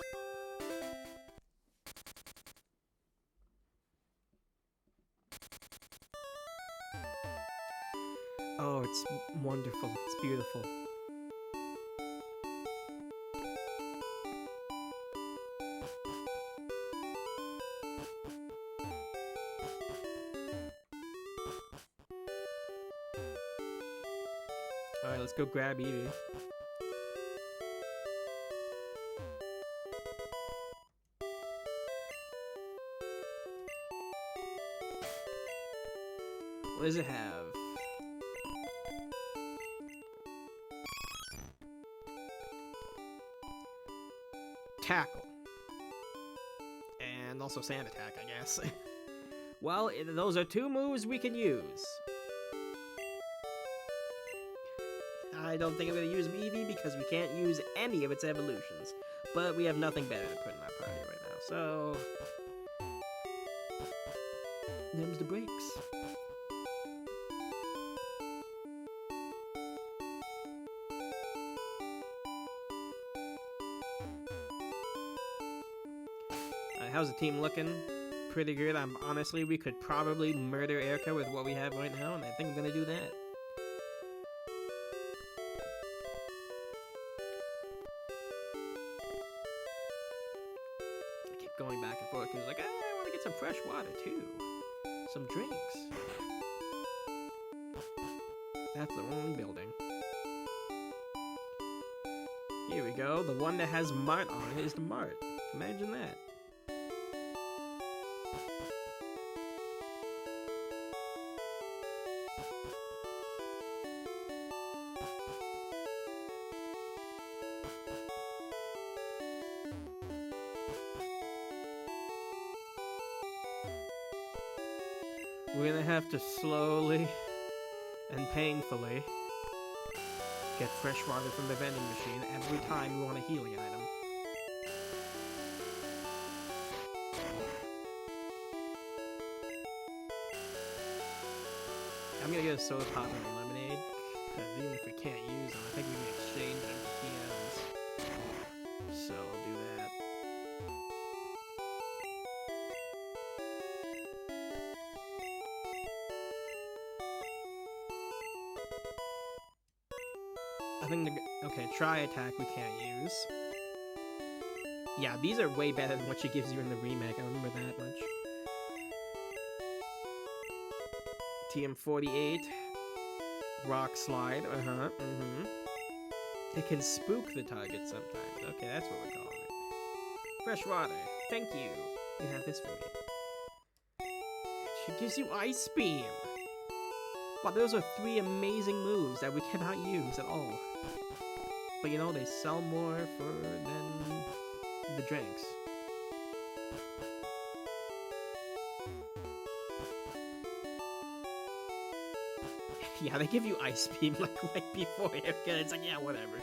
Oh, it's wonderful. It's beautiful. Alright, let's go grab Eevee. What does it have? Tackle. And also Sand Attack, I guess. Well, those are two moves we can use. I don't think I'm going to use Eevee because we can't use any of its evolutions. But we have nothing better to put in our party right now, so... them's the breaks. How's the team looking? Pretty good. Honestly, we could probably murder Erica with what we have right now, and I think I'm going to do that. Going back and forth, he was like, I want to get some fresh water too. Some drinks. That's the wrong building. Here we go. The one that has Mart on it is the Mart. Imagine that. We're gonna have to slowly and painfully get fresh water from the vending machine every time we want a healing item. I'm gonna get a soda pop and a lemonade, because even if we can't use them, I think we can exchange them for TMs. So I'll do that. I think okay, Tri Attack we can't use. Yeah, these are way better than what she gives you in the remake, I remember that much. TM48. Rock Slide, It can spook the target sometimes. Okay, that's what we're calling it. Fresh water. Thank you. You have this for me. She gives you Ice Beam. Wow, those are 3 amazing moves that we cannot use at all. But you know, they sell more than the drinks. Yeah, they give you Ice Beam like right before you get it. It's like, yeah, whatever.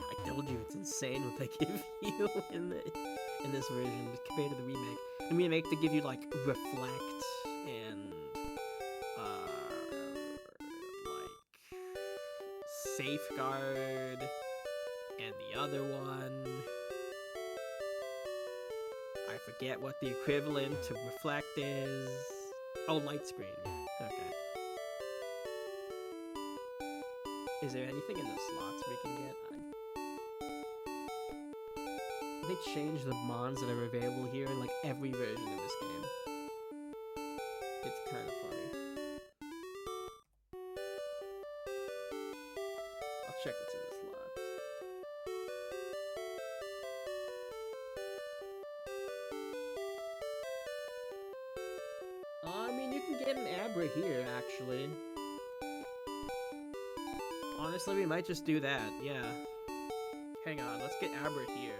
I told you, it's insane what they give you in this version compared to the remake. In the remake, they give you like Reflect and like Safeguard and the other one. I forget what the equivalent to Reflect is. Oh, Light Screen. Okay. Is there anything in the slots we can get? They changed the mons that are available here in like every version of this game. It's kind of funny. check what's in the slots. I mean, you can get an Abra here, actually. Honestly, we might just do that, yeah. Hang on, let's get Abra here.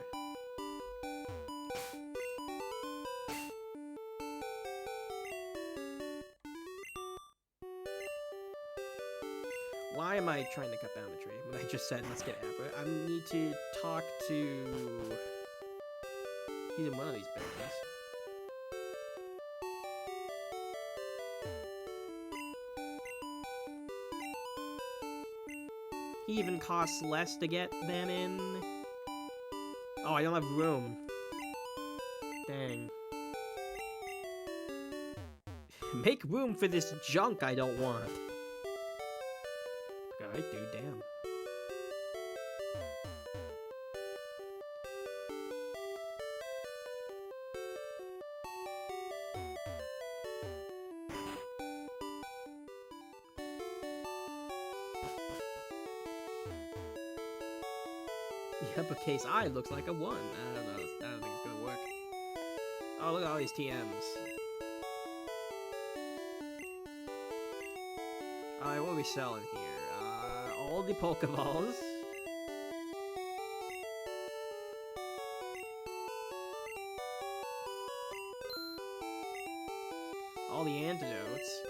Why am I trying to cut down the tree when I just said let's get Abra? I need to talk to... He's in one of these buildings. He even costs less to get than in... Oh, I don't have room. Dang. Make room for this junk I don't want. Alright, dude, damn. The uppercase I looks like a 1. I don't know. I don't think it's gonna work. Oh, look at all these TMs. Alright, what are we selling here? All the Pokeballs. All the antidotes.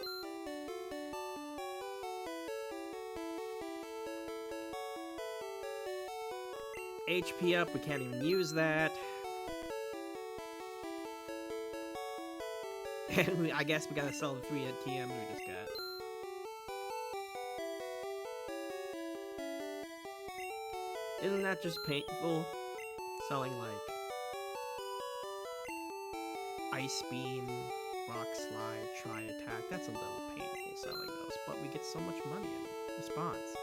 HP up, we can't even use that. And I guess we gotta sell the 3 TMs we just got. Isn't that just painful? Selling like Ice Beam, Rock Slide, Try Attack. That's a little painful selling those, but we get so much money in response.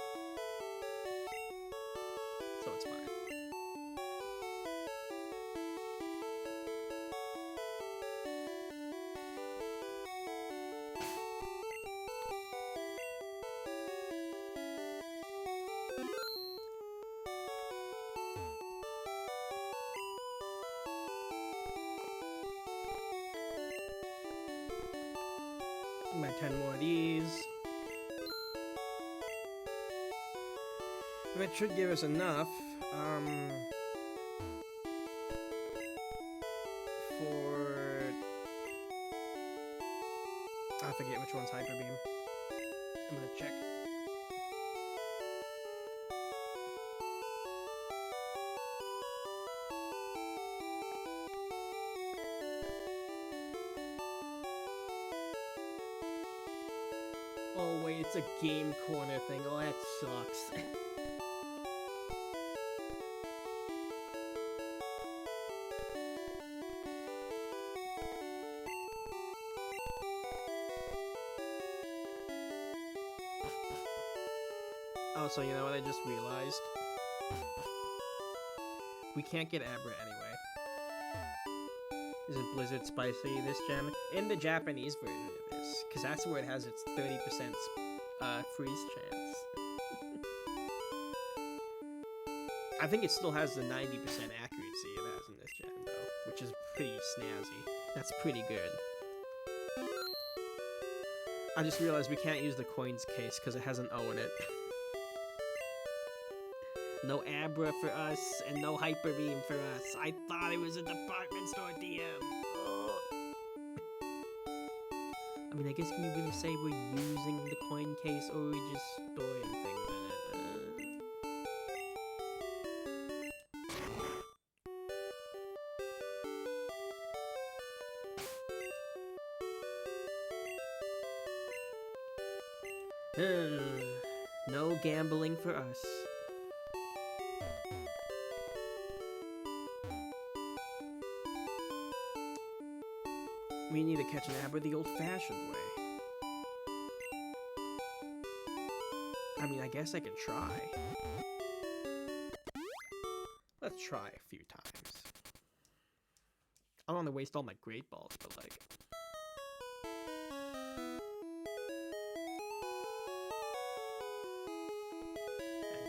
So it's fine. About 10 more of these. That should give us enough, for... I forget which one's Hyper Beam. I'm gonna check. Oh wait, it's a game corner thing. Oh, that sucks. Oh, so you know what I just realized? We can't get Abra anyway. Isn't Blizzard spicy this gen? In the Japanese version it is, because that's where it has its 30% freeze chance. I think it still has the 90% accuracy it has in this gen, though, which is pretty snazzy. That's pretty good. I just realized we can't use the coins case because it has an O in it. No Abra for us, and no Hyper Beam for us. I thought it was a department store DM. Ugh. I mean, I guess can you really say we're using the coin case, or are we just storing things in it? No gambling for us. We need to catch an Abra the old-fashioned way. I mean, I guess I could try. Let's try a few times. I don't want to waste all my Great Balls, but like...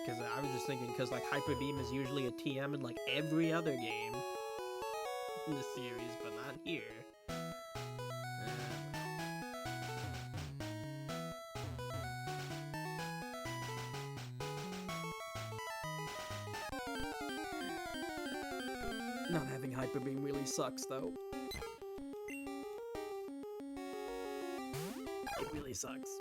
because I was just thinking, because like Hyper Beam is usually a TM in like every other game in the series, but not here. Not having Hyper Beam really sucks, though. It really sucks.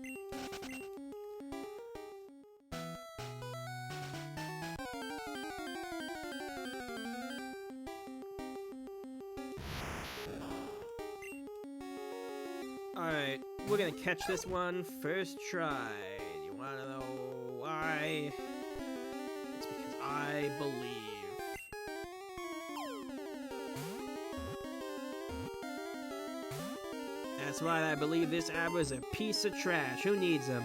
Alright, we're gonna catch this one first try. You wanna know why? It's because I believe. That's right, I believe this Abra's a piece of trash. Who needs him?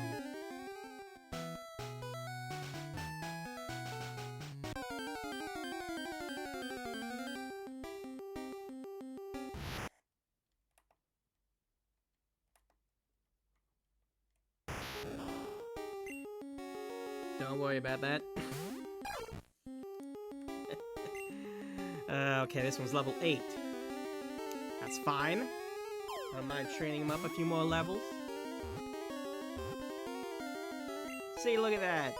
Don't worry about that. Okay, this one's level 8. That's fine. I don't mind training him up a few more levels. See, look at that.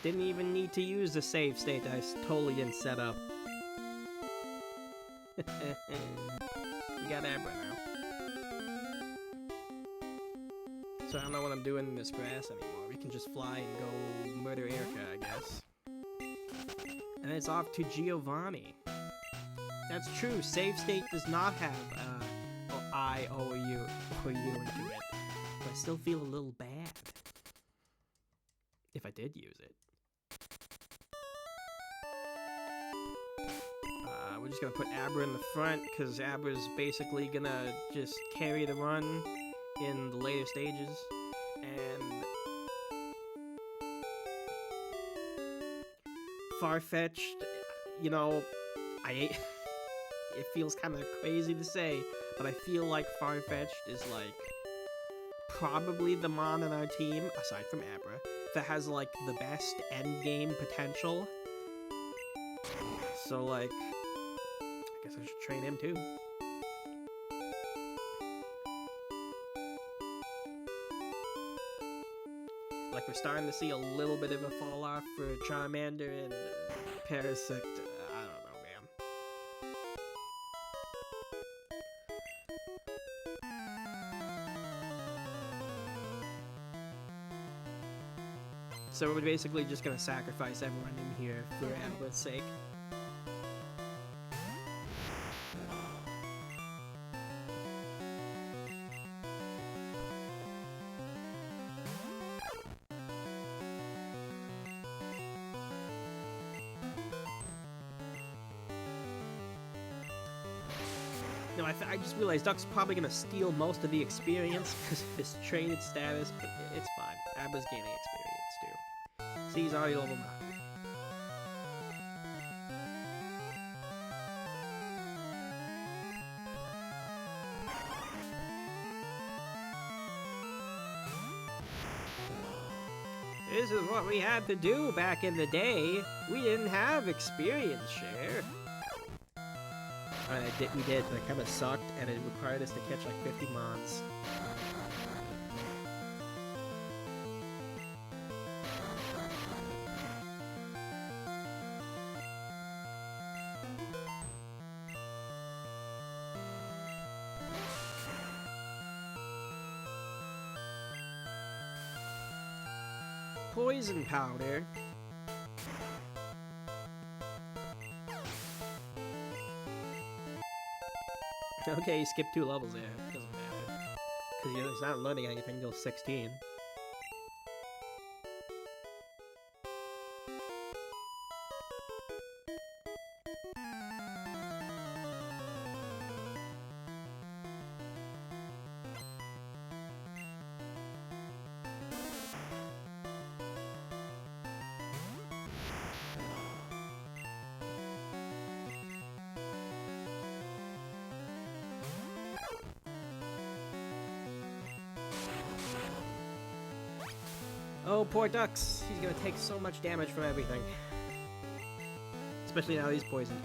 Didn't even need to use the save state I totally didn't set up. We got Abra now. So I don't know what I'm doing in this grass anymore. We can just fly and go murder Erica, I guess. And it's off to Giovanni. That's true. Save state does not have I, O, or U into it. But I still feel a little bad if I did use it. We're just gonna put Abra in the front because Abra's basically gonna just carry the run in the later stages. And Farfetch'd, you know, it feels kind of crazy to say, but I feel like Farfetch'd is like probably the Mon in our team, aside from Abra, that has like the best end game potential. So like, I guess I should train him too. Like, we're starting to see a little bit of a fall off for Charmander and Parasect. I don't know, man. So we're basically just gonna sacrifice everyone in here for Abra's sake. No, I just realized Duck's probably gonna steal most of the experience because of his traded status, but it's fine. Abra's gaining experience too. See, he's already level 9. This is what we had to do back in the day. We didn't have experience share. Alright, we did, but it kind of sucked, and it required us to catch like 50 mons. Poison powder. Okay, you skipped 2 levels there. Doesn't matter. Because he's not learning anything until 16. Oh, poor Ducks. He's gonna take so much damage from everything. Especially now he's poisoned.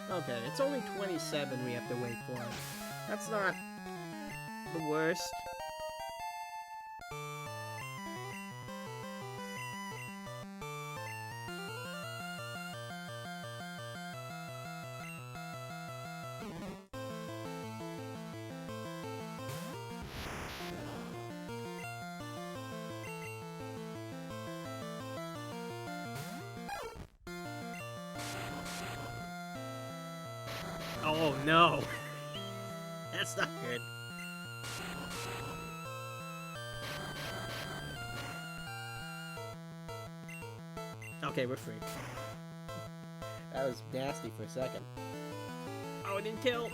Okay, it's only 27 we have to wait for. That's not the worst. Oh no! That's not good. Okay, we're free. That was nasty for a second. Oh, it didn't kill!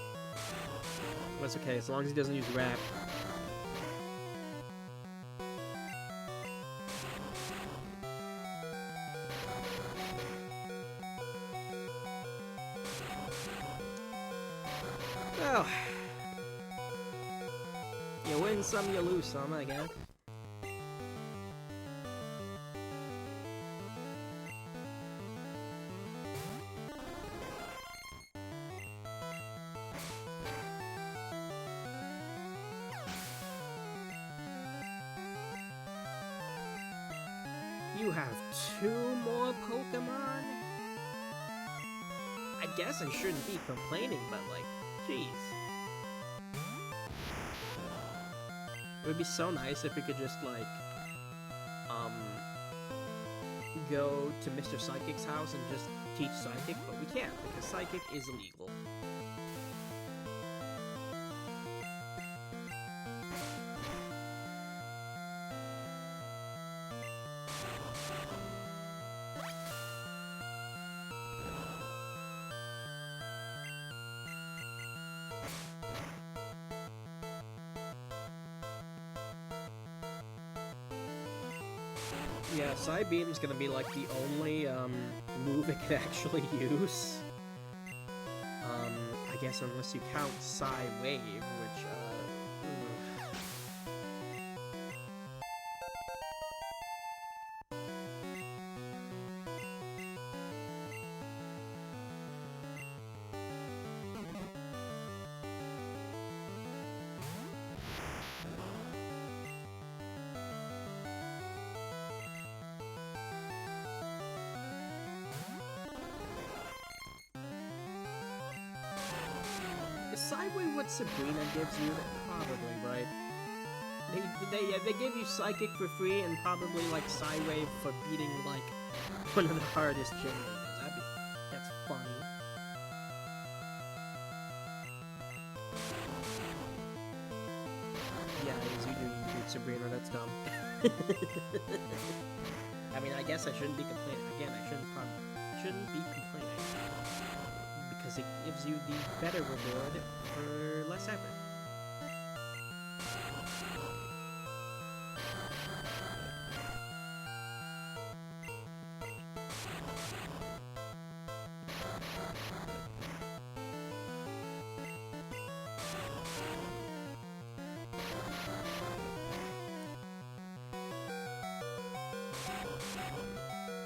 That's okay, as long as he doesn't use Wrap. Well, you win some, you lose some, I guess. You have 2 more Pokemon? I guess I shouldn't be complaining, but like, jeez. It would be so nice if we could just like, go to Mr. Psychic's house and just teach Psychic, but we can't because Psychic is illegal. Yeah, Psybeam's gonna be like the only move it can actually use. I guess unless you count Psy-Wave, which is Psy-Wave what Sabrina gives you? Probably, right? They give you Psychic for free and probably like Psy-Wave for beating like one of the hardest gym leaders. That's funny. Yeah, as you do, you beat Sabrina. That's dumb. I mean, I guess I shouldn't be complaining. Again, I shouldn't be complaining. Because it gives you the better reward for less effort.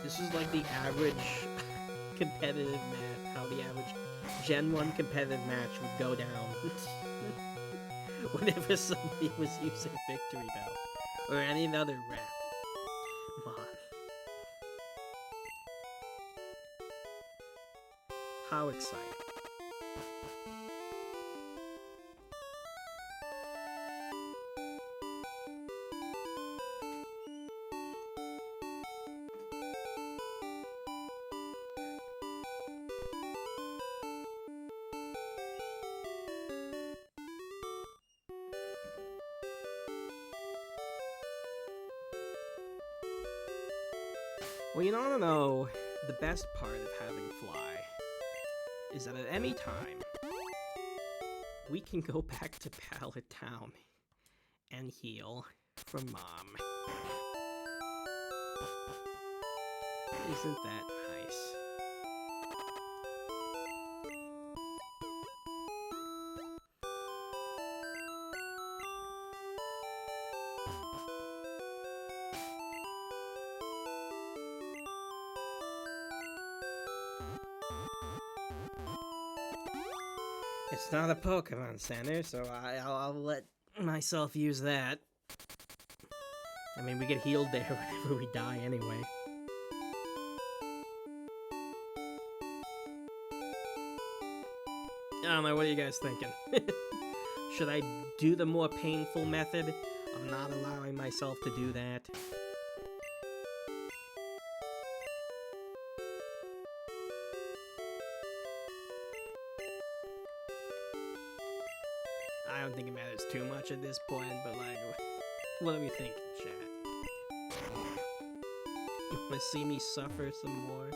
This is like the average competitive match, how the average Gen 1 competitive match would go down whenever somebody was using Victory Bell or any other rap. Come on. How exciting. Well, you don't know, the best part of having Fly is that at any time, we can go back to Pallet Town and heal from Mom. Isn't that nice? It's not a Pokemon Center, so I'll let myself use that. I mean, we get healed there whenever we die anyway. I don't know, what are you guys thinking? Should I do the more painful method of not allowing myself to do that? I don't think it matters too much at this point, but like, what are we thinking, chat? You wanna see me suffer some more?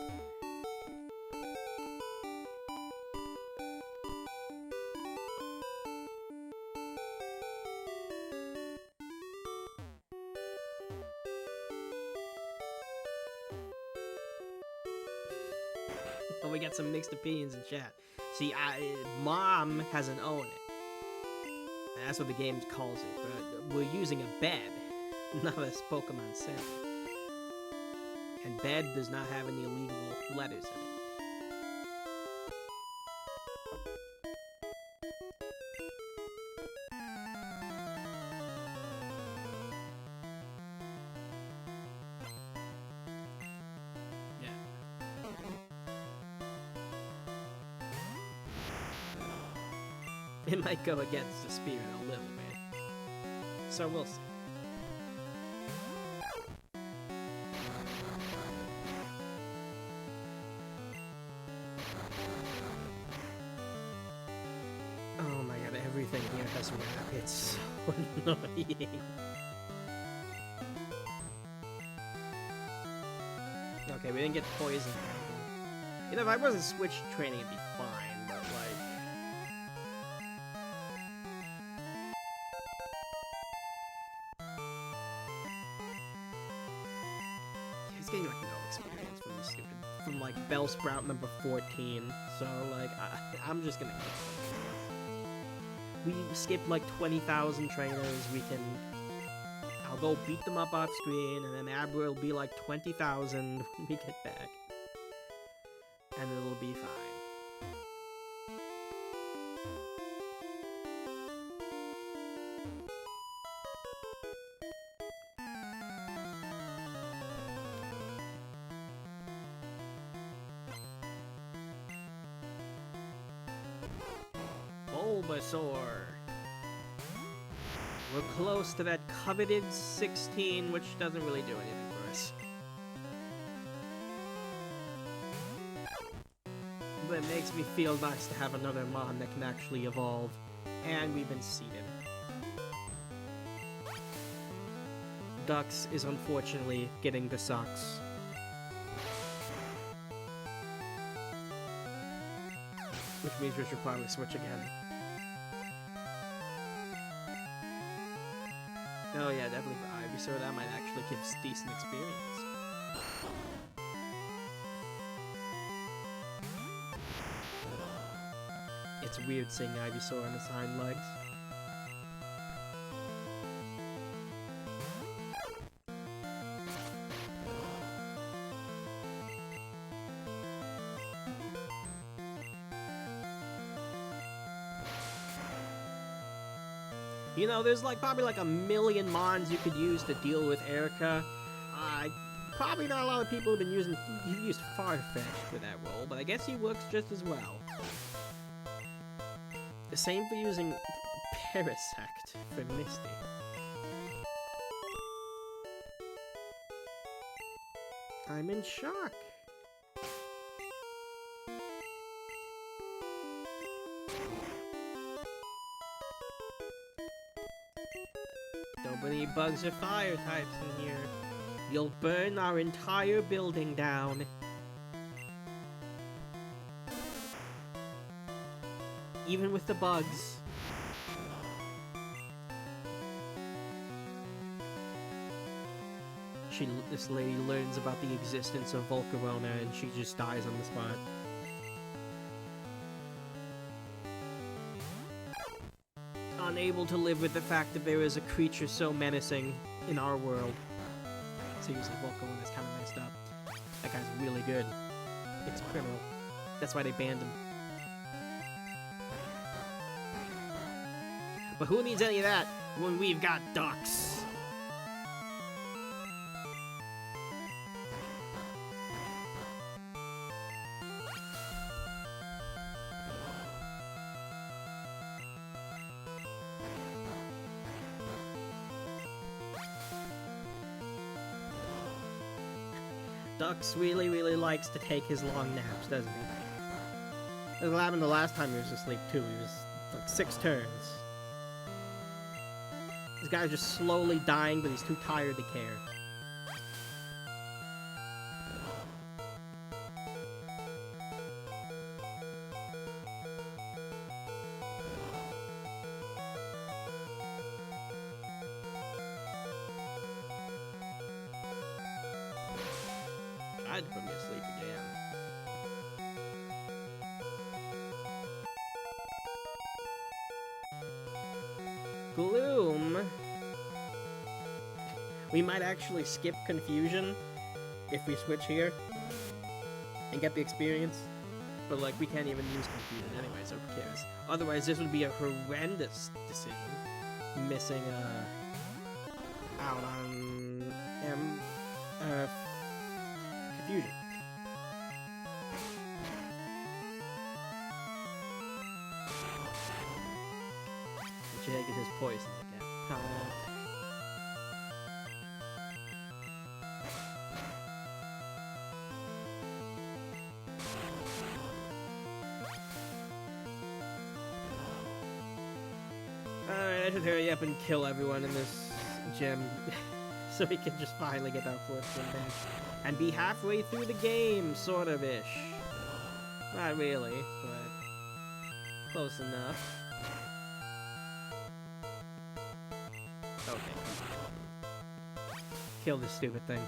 Well, we got some mixed opinions in chat. See, Mom hasn't owned it. That's what the game calls it, but we're using a bed, not a Pokemon Center. And bed does not have any illegal letters in it. It might go against the spirit a little bit. So we'll see. Oh my god, everything here has rap. It's so annoying. Okay, we didn't get poisoned. You know, if I wasn't switch training, it'd be fine, but like... He's getting like no experience from this stupid, from like Bellsprout number 14. So like, I'm just gonna. We skipped like 20,000 trainers. We can. I'll go beat them up off screen, and then Abra will be like 20,000 when we get back, and it'll be fine. Bulbasaur. We're close to that coveted 16, which doesn't really do anything for us. But it makes me feel nice to have another Mon that can actually evolve. And we've been seeded. Dux is unfortunately getting the sucks. Which means we should probably switch again. Oh yeah, definitely for Ivysaur, that might actually give us decent experience. It's weird seeing Ivysaur on its hind legs. You know, there's like probably like a million mons you could use to deal with Erica. Probably not a lot of people have been using. You've used Farfetch for that role, but I guess he works just as well. The same for using Parasect for Misty. I'm in shock. Nobody bugs or fire types in here. You'll burn our entire building down. Even with the bugs. This lady learns about the existence of Volcarona and she just dies on the spot. Unable to live with the fact that there is a creature so menacing in our world. Seriously, Volcarona is kind of messed up. That guy's really good. It's criminal. That's why they banned him. But who needs any of that when we've got ducks? Ducks really likes to take his long naps, doesn't he? That's what happened the last time he was asleep, too. He was, like, 6 turns. This guy's just slowly dying, but he's too tired to care. Tried to put me asleep again. Gloom. We might actually skip Confusion if we switch here and get the experience. But, like, we can't even use Confusion anyway, so who cares? Otherwise, this would be a horrendous decision. Missing, out on, Confusion. Jake and his poison again. Alright, I should hurry up and kill everyone in this gym so we can just finally get that 4th gym back. And be halfway through the game, sort of-ish. Not really, but close enough. Okay. Kill this stupid thing.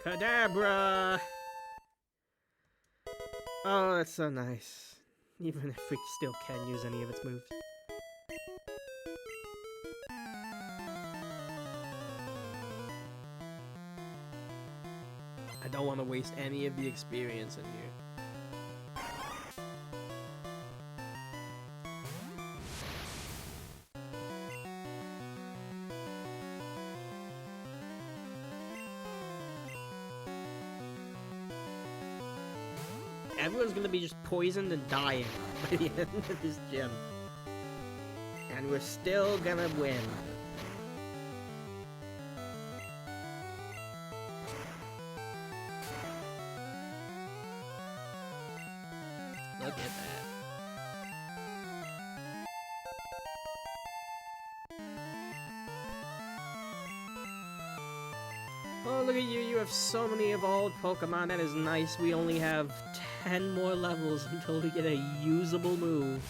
Kadabra! Oh, that's so nice. Even if we still can't use any of its moves. I don't want to waste any of the experience in here. Everyone's gonna be just poisoned and dying by the end of this gym. And we're still gonna win. Look at that. Oh, look at you. You have so many evolved Pokemon. That is nice. We only have 10 more levels until we get a usable move.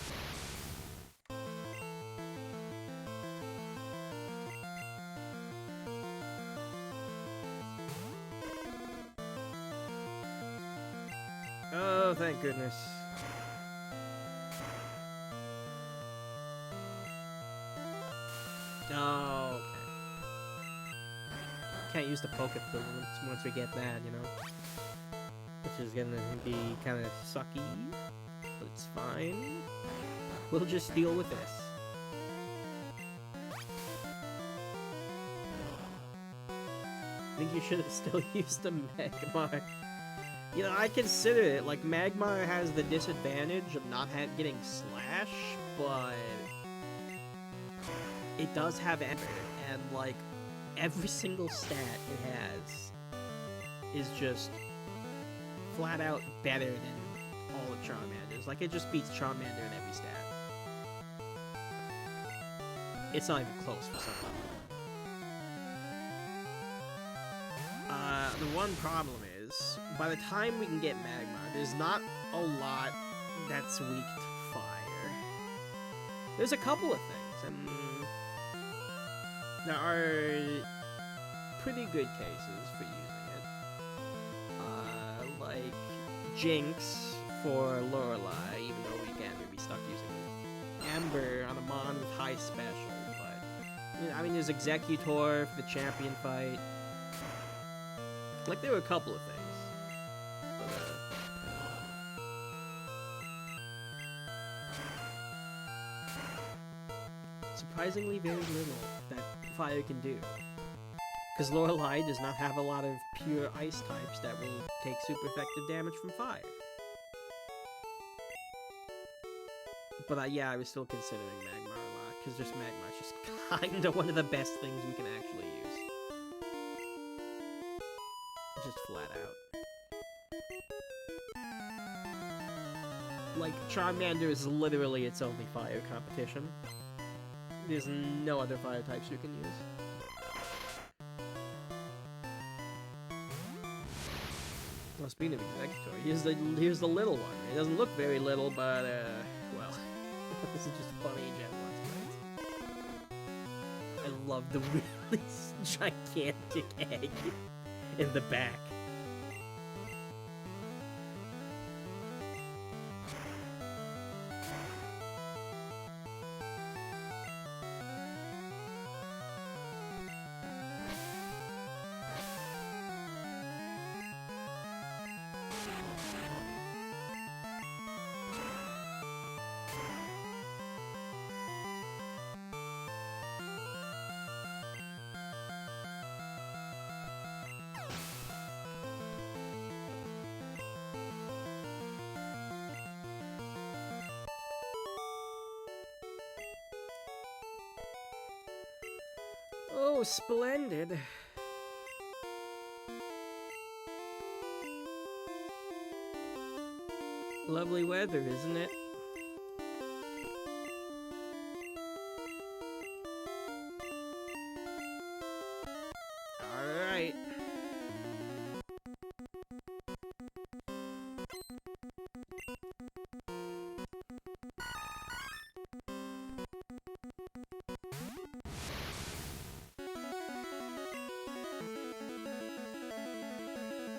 Oh, thank goodness. Oh, okay. Can't use the Pokeballs once we get that, you know? Which is gonna be kind of sucky, but it's fine. We'll just deal with this. I think you should have still used the Magmar. You know, I consider it, like, Magmar has the disadvantage of not getting Slash, but it does have effort, and, like, every single stat it has is just flat out better than all of Charmander's. Like, it just beats Charmander in every stat. It's not even close for some of them. The one problem is, by the time we can get Magmar, there's not a lot that's weak to fire. There's a couple of things, and there are pretty good cases for using it. Like Jinx for Lorelei, even though we can maybe stuck using Amber on a Mon with high special, but I mean there's Executor for the champion fight. Like there were a couple of things. But, surprisingly very little that fire can do. Because Lorelei does not have a lot of pure ice types that will take super effective damage from fire. But yeah, I was still considering Magmar a lot, because just Magmar is just kind of one of the best things we can actually use. Just flat out. Like, Charmander is literally its only fire competition. There's no other fire types you can use. Well, speaking of Executor, here's the little one. It doesn't look very little, but, well, this is just funny Gen 1 sprites. I love the really gigantic egg in the back. Oh, splendid. Lovely weather, isn't it? All right.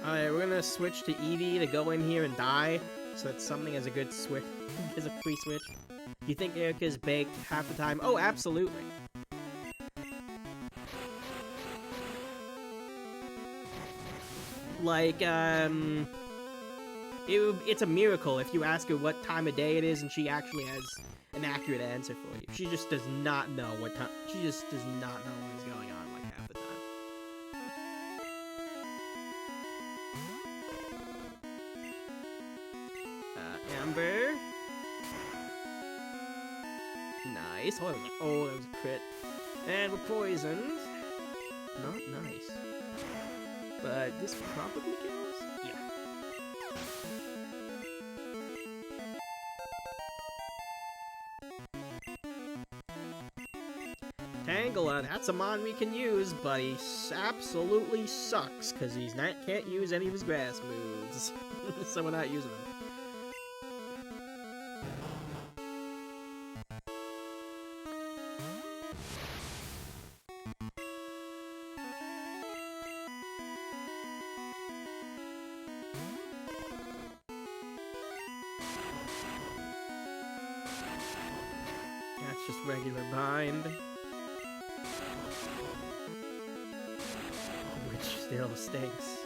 Alright, we're gonna switch to Eevee to go in here and die, so that something has a good switch, has a free switch. Do you think Erica's baked half the time? Oh, absolutely. Like, it's a miracle if you ask her what time of day it is and she actually has an accurate answer for you. She just does not know what time, she just does not know what is going on, like, half the time. Amber. Nice. Oh, that was a crit. And we're poisoned. Not nice. But this probably kills? Yeah. Tangela, that's a mon we can use, but he absolutely sucks, because he's can't use any of his grass moves. So we're not using him. That's just regular bind. Which still stinks.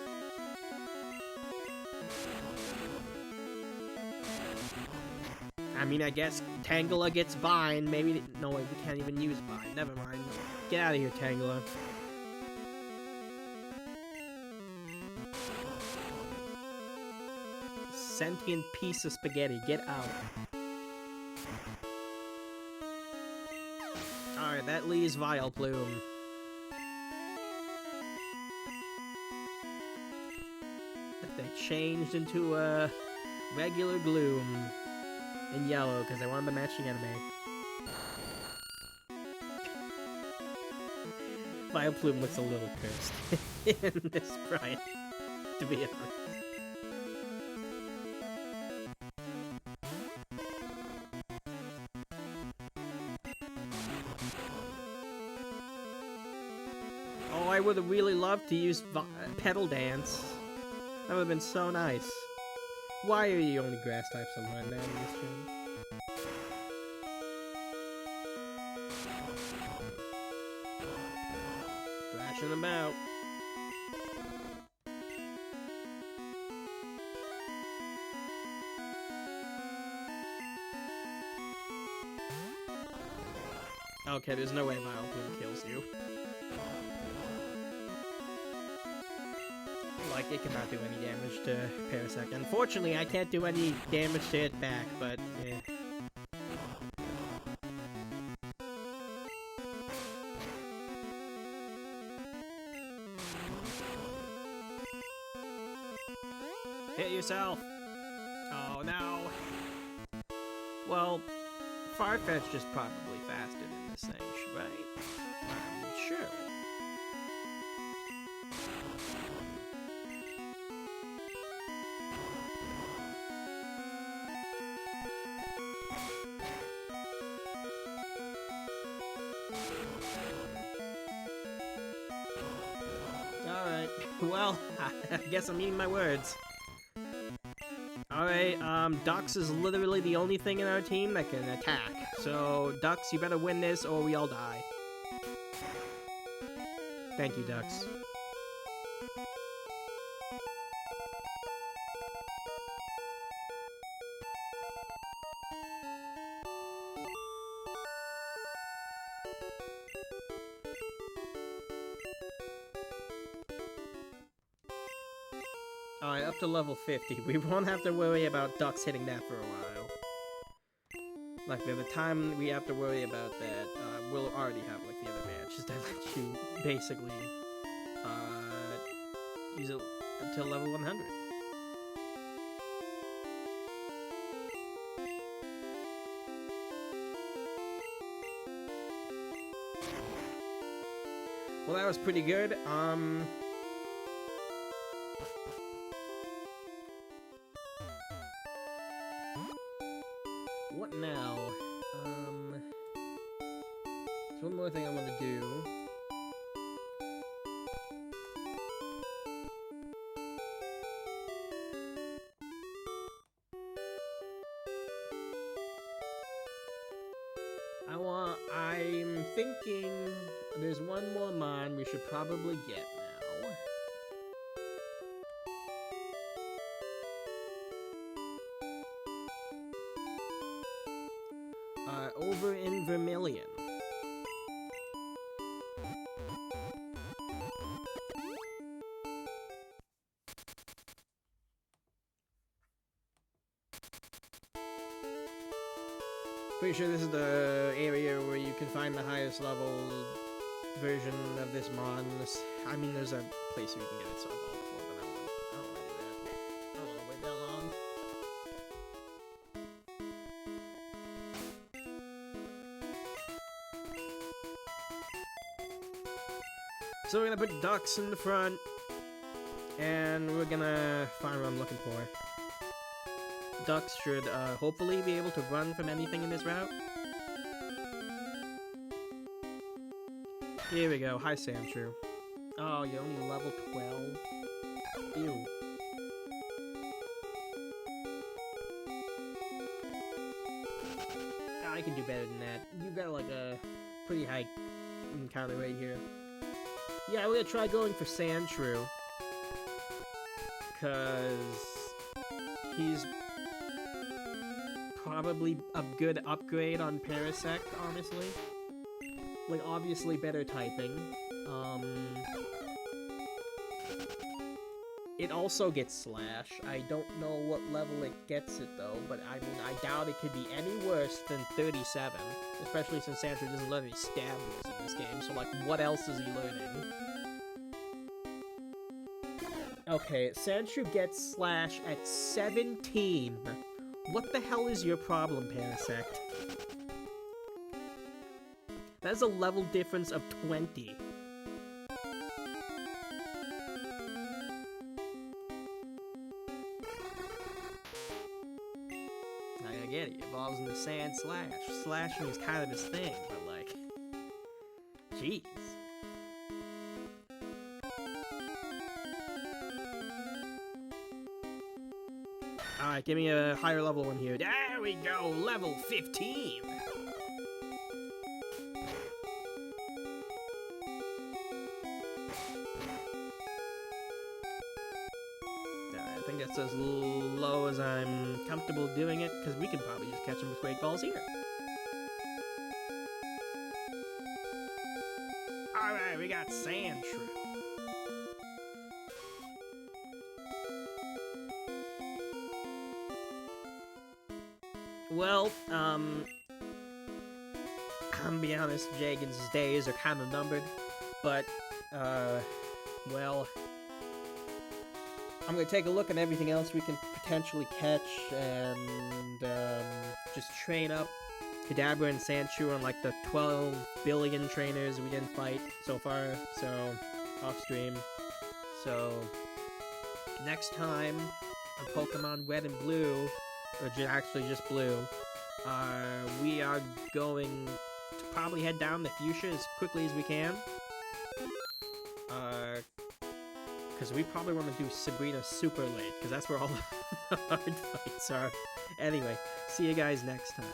I mean, I guess Tangela gets bind. Maybe. No, wait, we can't even use bind. Never mind. Get out of here, Tangela. Sentient piece of spaghetti. Get out. Alright, that leaves Vileplume. They changed into a regular Gloom in yellow because they wanted the matching anime. Vileplume looks a little cursed in this sprite, to be honest. I would have really loved to use Petal Dance. That would have been so nice. Why are you only grass types on one down in this gym? Thrashing about. Okay, there's no way Vileplume kills you. Like, it cannot do any damage to Parasect. Unfortunately, I can't do any damage to it back, but, yeah. Hit yourself! Oh, no! Well, Farfetch'd is probably faster than this thing, right? Surely. Alright, well, I guess I'm eating my words. Alright, Dux is literally the only thing in our team that can attack. So, Dux, you better win this or we all die. Thank you, Dux. Alright, up to level 50. We won't have to worry about Dux hitting that for a while. Like, by the time we have to worry about that, we'll already have, like, the other matches that let you basically, use it until level 100. Well, that was pretty good. What now? There's one more thing I want to do. I'm thinking there's one more mon we should probably get now. Over in Vermilion. Pretty sure this is the area where you can find the highest level version of this mon. I mean, there's a place where you can get it so evolved for, but I don't want to do that. I don't want to wait that long. So we're gonna put Dux in the front, and we're gonna find what I'm looking for. Dux should hopefully be able to run from anything in this route. Here we go, hi Sandshrew. Oh, you're only level 12? Ew. I can do better than that. You've got like a pretty high encounter right here. Yeah, we're gonna try going for Sandshrew. Cause he's probably a good upgrade on Parasect, honestly. Like, obviously better typing. It also gets Slash. I don't know what level it gets it, though, but I mean, I doubt it could be any worse than 37. Especially since Sandshrew doesn't learn any stab moves in this game, so, like, what else is he learning? Okay, Sandshrew gets Slash at 17. What the hell is your problem, Parasect? That's a level difference of 20. I get it, he evolves into Sand Slash. Slashing is kind of his thing, but like... Jeez. Alright, give me a higher level one here. There we go, level 15! I think that's as low as I'm comfortable doing it, because we can probably just catch them with Great Balls here. Alright, we got Sandshrew. Well, I'm gonna be honest, Jagan's days are kind of numbered, but, well, I'm gonna take a look at everything else we can potentially catch and, just train up Kadabra and Sandshrew on, like, the 12 billion trainers we didn't fight so far, so, off-stream. So, next time on Pokemon Red and Blue, or actually just Blue, we are going to probably head down the Fuchsia as quickly as we can. Because we probably want to do Sabrina super late, because that's where all the hard fights are. Anyway, see you guys next time.